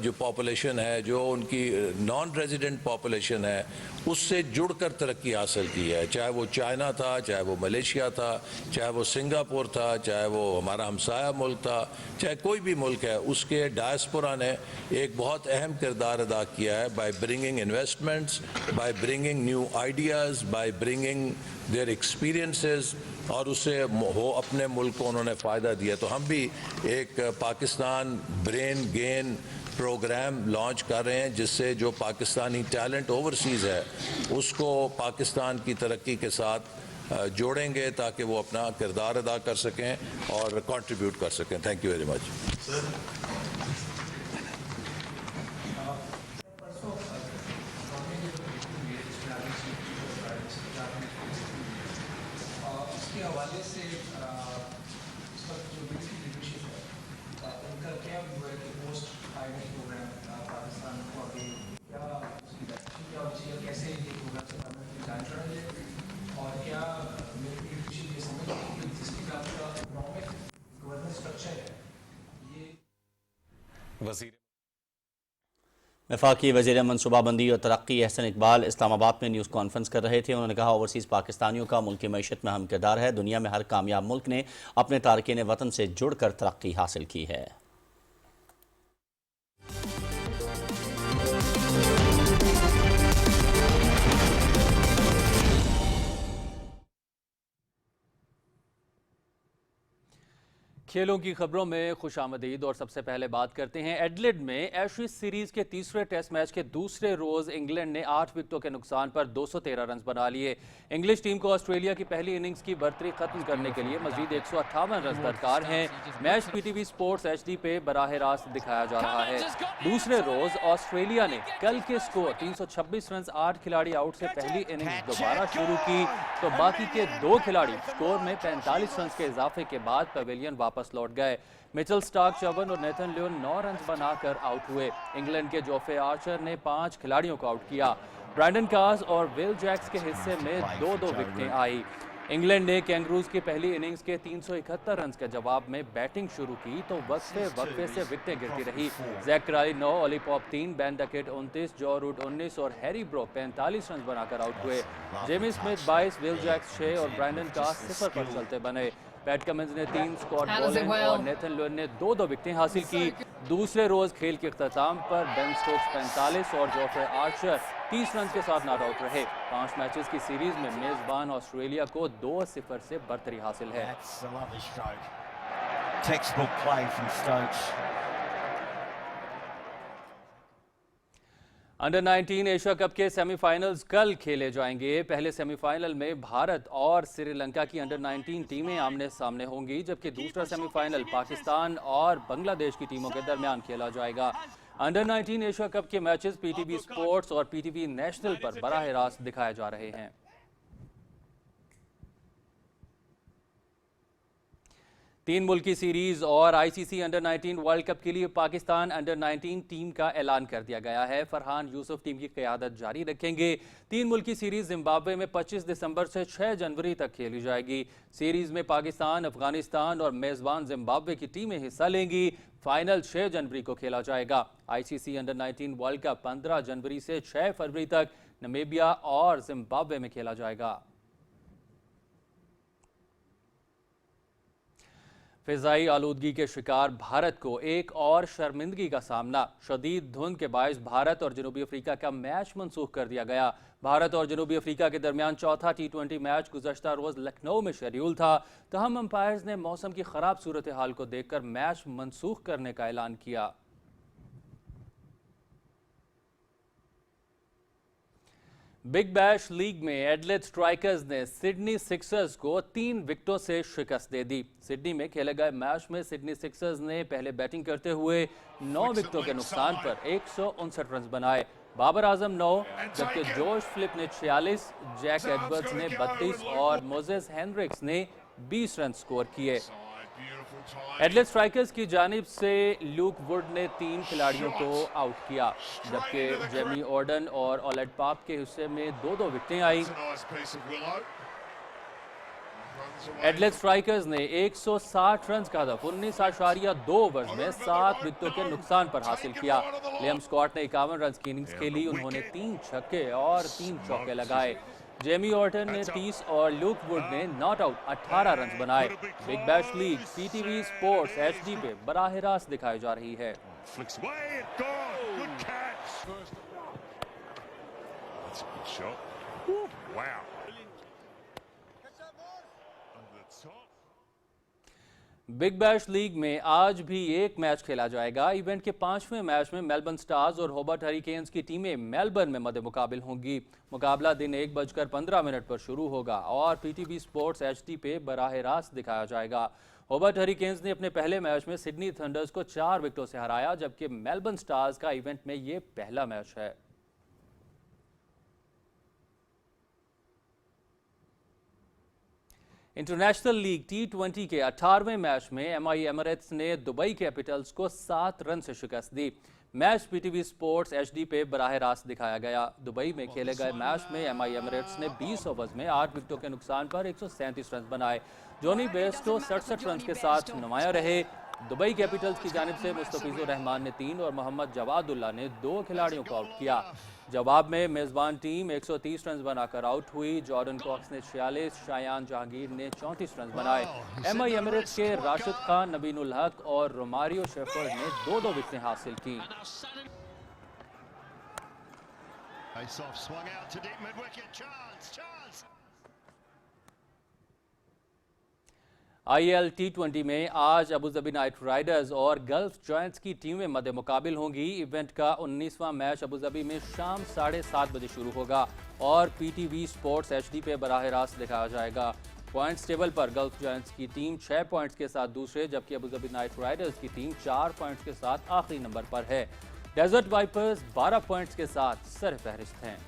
जो पॉपुलेशन है, जो उनकी नॉन रेजिडेंट पॉपुलेशन है, उससे जुड़कर तरक्की हासिल की है। चाहे वो चाइना था, चाहे वो मलेशिया था, चाहे वो सिंगापुर था, चाहे वो हमारा हमसाया मुल्क था, चाहे कोई भी मुल्क है, उसके डायस्पोरा ने एक बहुत अहम किरदार अदा किया है by bringing investments, by bringing new ideas, by bringing their experiences, और उससे हो अपने मुल्क को उन्होंने फ़ायदा दिया। तो हम भी एक Pakistan brain gain program launch कर रहे हैं, जिससे जो पाकिस्तानी टैलेंट ओवरसीज़ है उसको पाकिस्तान की तरक्की के साथ जोड़ेंगे, ताकि वो अपना किरदार अदा कर सकें और कंट्रीब्यूट कर सकें। Thank you very much. हवाले से वफाकी वज़ीर मनसूबा बंदी और तरक्की अहसन इकबाल इस्लाम आबाद में न्यूज़ कॉन्फ्रेंस कर रहे थे। उन्होंने कहा ओवरसीज़ पाकिस्तानियों का मुल्की मईशत में अहम किरदार है। दुनिया में हर कामयाब मुल्क ने अपने तारकीन वतन से जुड़ कर तरक्की हासिल की है। खेलों की खबरों में खुशामदीद और सबसे पहले बात करते हैं एडलेड में एशेज सीरीज के तीसरे टेस्ट मैच के दूसरे रोज इंग्लैंड ने 8 विकेटों के नुकसान पर 213 रन बना लिए। इंग्लिश टीम को ऑस्ट्रेलिया की पहली इनिंग्स की बर्तरी खत्म करने के लिए मजीद 158 रन दरकार हैं। मैच पीटीवी स्पोर्ट्स HD पे बराह रास्त दिखाया जा रहा है। दूसरे रोज ऑस्ट्रेलिया ने कल के स्कोर 326 रन 8 खिलाड़ी आउट से पहली इनिंग्स दोबारा शुरू की तो बाकी के 2 खिलाड़ी स्कोर में 45 रन के इजाफे के बाद पवेलियन वापस लौट गए। मिचेल स्टार्क 54 और नेथन लियोन 9 रन बनाकर आउट हुए। इंग्लैंड के जोफ्रे आर्चर ने 5 खिलाड़ियों को आउट किया। ब्रैंडन कास और विल जैक्स के हिस्से में 2-2 विकेटें आई। इंग्लैंड ने कैंगरूज की पहली इनिंग्स के 371 रन के जवाब में बैटिंग शुरू की तो वक्फे से विकेटें गिरती रही। Zak Crawley 9, Ollie Pope 3, Ben Duckett 29, Joe Root 19 और हैरी ब्रोक 45 रन बनाकर आउट हुए। जेमी स्मिथ 22, विल जैक्स 6 और ब्रैंडन कास 0 पर चलते बने। पैट कमिंस ने 3, स्कॉट बोलिन और नेथन लियोन ने 2-2 विकेटें हासिल की। दूसरे रोज खेल के इख्तिताम पर बेन स्टोक्स 45 और जोफ्रे आर्चर 30 रन के साथ नॉट आउट रहे। 5 मैचेस की सीरीज में मेजबान ऑस्ट्रेलिया को 2-0 से बर्तरी हासिल है। अंडर 19 एशिया कप के सेमीफाइनल्स कल खेले जाएंगे। पहले सेमीफाइनल में भारत और श्रीलंका की अंडर 19 टीमें आमने सामने होंगी, जबकि दूसरा सेमीफाइनल पाकिस्तान और बांग्लादेश की टीमों के दरमियान खेला जाएगा। अंडर 19 एशिया कप के मैचेस पीटीवी स्पोर्ट्स और पीटीवी नेशनल पर बराह रास्त दिखाए जा रहे हैं। तीन मुल्की सीरीज और आईसीसी अंडर 19 वर्ल्ड कप के लिए पाकिस्तान अंडर 19 टीम का ऐलान कर दिया गया है। फरहान यूसुफ टीम की क़यादत जारी रखेंगे। तीन मुल्की सीरीज जिम्बाब्वे में 25 दिसंबर से 6 जनवरी तक खेली जाएगी। सीरीज में पाकिस्तान, अफगानिस्तान और मेजबान जिम्बाब्वे की टीमें हिस्सा लेंगी। फाइनल 6 जनवरी को खेला जाएगा। आईसीसी अंडर 19 वर्ल्ड कप 15 जनवरी से 6 फरवरी तक नमीबिया और जिम्बाब्वे में खेला जाएगा। फिजाई आलूदगी के शिकार भारत को एक और शर्मिंदगी का सामना। शदीद धुंध के बायस भारत और जनूबी अफ्रीका का मैच मनसूख कर दिया गया। भारत और जनूबी अफ्रीका के दरमियान चौथा T20 मैच गुज़श्ता रोज लखनऊ में शेड्यूल था। तहम अंपायर्स ने मौसम की खराब सूरत हाल को देखकर मैच मनसूख करने का ऐलान किया। बिग बैश लीग में एडलेड स्ट्राइकर्स ने सिडनी सिक्सर्स को 3 विकेटों से शिकस्त दे दी। सिडनी में खेले गए मैच में सिडनी सिक्सर्स ने पहले बैटिंग करते हुए 9 विकेटों के नुकसान पर 159 रन बनाए। बाबर आजम 9, जबकि जोश फिलिप ने 46, जैक एडवर्ड्स ने 32 और मोजेस हेनरिक्स ने 20 रन स्कोर किए। एडलेड स्ट्राइकर्स की जानिब से ल्यूक वुड ने 3 खिलाड़ियों को आउट किया, जबकि जेमी ऑर्डन और ओलेड पाप के हिस्से में 2-2 विकेटें आई। एडलेड स्ट्राइकर्स ने 160 रन का हदफ 19.2 ओवर्स में 7 विकेटों के नुकसान पर हासिल किया। लियम स्कॉट ने 51 रन की इनिंग्स खेली। उन्होंने 3 छक्के और 3 चौके लगाए। जेमी ऑर्टन ने 30 और ल्यूक वुड ने नॉट आउट 18 रन बनाए। Big bash league PTV sports HD पे बराह रास्त दिखाई जा रही है। बिग बैश लीग में आज भी एक मैच खेला जाएगा। इवेंट के 5वें मैच में मेलबर्न स्टार्स और होबार्ट हरिकेन्स की टीमें मेलबर्न में मद्दे मुकाबिल होंगी। मुकाबला दिन 1:15 पर शुरू होगा और पीटीवी स्पोर्ट्स HD पे बराह रास्त दिखाया जाएगा। होबार्ट हरिकेन्स ने अपने पहले मैच में सिडनी थंडर्स को 4 विकेटों से हराया, जबकि मेलबर्न स्टार्स का इवेंट में ये पहला मैच है। इंटरनेशनल लीग T20 के 18वें मैच में MI एमिरेट्स ने दुबई कैपिटल्स को 7 रन से शिकस्त दी। मैच पीटीवी स्पोर्ट्स HD पे बराह रास्त दिखाया गया। दुबई में खेले गए मैच में MI एमिरेट्स ने 20 ओवर्स में 8 विकेटों के नुकसान पर 137 रन बनाए। जॉनी बेस्टो 67 रन के साथ नुमाया रहे। दुबई कैपिटल्स की जानिब से मुस्तफिजुर रहमान ने 3 और मोहम्मद जवादुल्ला ने 2 खिलाड़ियों को आउट किया। जवाब में मेजबान टीम 130 रन बनाकर आउट हुई। जॉर्डन कॉक्स ने 46, शायान जहांगीर ने 34 रन बनाए। MI एमिरेट्स के राशिद खान, नबीनुल हक और रोमारियो शेफर्ड ने 2-2 विकेटें हासिल की। IL T20 में आज अबूधाबी नाइट राइडर्स और गल्फ जायंट्स की टीमें मध्य मुकाबिल होंगी। इवेंट का 19वां मैच अबूधाबी में शाम 7:30 बजे शुरू होगा और PTV स्पोर्ट्स HD पे बराह रास्त दिखाया जाएगा। पॉइंट्स टेबल पर गल्फ जायंट्स की टीम 6 पॉइंट्स के साथ दूसरे, जबकि अबूधाबी नाइट राइडर्स की टीम 4 पॉइंट्स के साथ आखिरी नंबर पर है। डेजर्ट वाइपर्स 12 पॉइंट्स के साथ सरफहरिस्त हैं।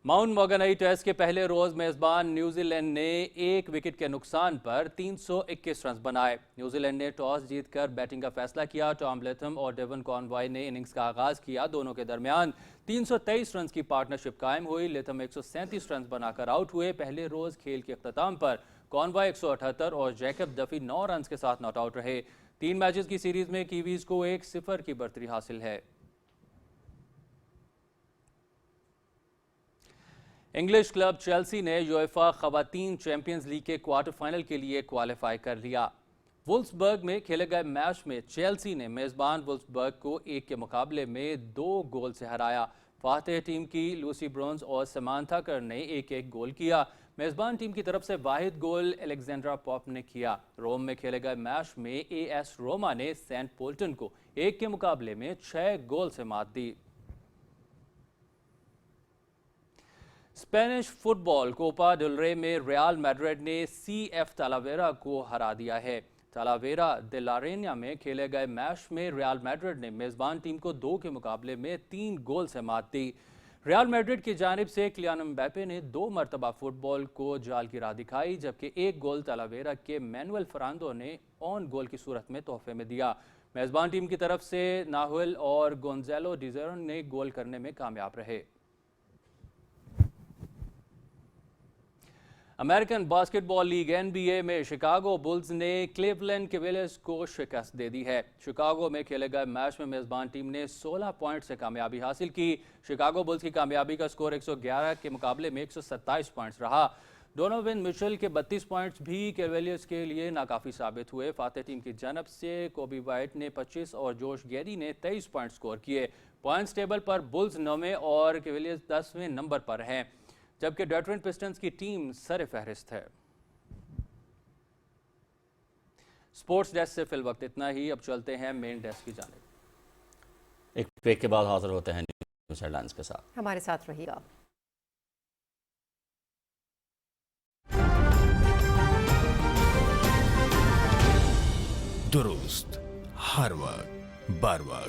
माउंट मॉगनई टेस्ट के पहले रोज मेजबान न्यूजीलैंड ने 1 विकेट के नुकसान पर 321 रन बनाए। न्यूजीलैंड ने टॉस जीतकर बैटिंग का फैसला किया। टॉम लेथम और डेवन कॉनवॉय ने इनिंग्स का आगाज किया। दोनों के दरमियान 323 रन की पार्टनरशिप कायम हुई। लेथम 137 रन बनाकर आउट हुए। पहले रोज खेल के अख्ताम पर कॉनवॉय 178 और जैकब डफी 9 रन के साथ नॉट आउट रहे। 3 मैचेस की सीरीज में कीवीज को 1-0 की बढ़तरी हासिल है। इंग्लिश क्लब चेल्सी ने यूएफा खवातीन चैंपियंस लीग के क्वार्टर फाइनल के लिए क्वालिफाई कर लिया। वुल्फ्सबर्ग में खेले गए मैच में चेल्सी ने मेजबान वुल्फ्सबर्ग को 1 के मुकाबले में 2 गोल से हराया। फातेह टीम की लूसी ब्रोन्स और समांथा कर ने 1-1 गोल किया। मेजबान टीम की तरफ से वाहिद गोल एलेक्जेंड्रा पॉप ने किया। रोम में खेले गए मैच में AS रोमा ने सेंट पोल्टन को 1 के मुकाबले में 6 गोल से मात दी। स्पेनिश फुटबॉल कोपा डेल रे में रियल मैड्रिड ने CF तालावेरा को हरा दिया है। तालावेरा दे ला रेनिया में खेले गए मैच में रियल मैड्रिड ने मेजबान टीम को 2 के मुकाबले में 3 गोल से मात दी। रियल मैड्रिड की जानिब से किलियन एम्बापे ने 2 मरतबा फुटबॉल को जाल की राह दिखाई, जबकि 1 गोल तालावेरा के मैनुअल फरांडो ने ऑन गोल की सूरत में तोहफे में दिया। मेजबान टीम की तरफ से नाहुल और गोंजालो डिजेरन ने गोल करने में कामयाब रहे। अमेरिकन बास्केटबॉल लीग NBA में शिकागो बुल्स ने क्लीवलैंड कैवेलियर्स को शिकस्त दे दी है। शिकागो में खेले गए मैच में मेजबान टीम ने 16 पॉइंट से कामयाबी हासिल की। शिकागो बुल्स की कामयाबी का स्कोर 111 के मुकाबले में 127 पॉइंट्स रहा। डोनोवन मिचेल के 32 पॉइंट्स भी कैवेलियर्स के लिए नाकाफी साबित हुए। फातेह टीम की जानब से कोबी वाइट ने 25 और जोश गैरी ने 23 पॉइंट स्कोर किए। पॉइंट्स टेबल पर बुल्स 9वें और कैवेलियर्स 10वें नंबर पर हैं, जबकि डेट्रॉइट पिस्टन्स की टीम सरे फहरिस्त है। स्पोर्ट्स डेस्क से फिल वक्त इतना ही। अब चलते हैं मेन डेस्क की जानिब। एक ब्रेक के बाद हाजिर होते हैं न्यूज़ हेडलाइंस के साथ। हमारे साथ रहिएगा। दुरुस्त हर वक्त बर वक्त।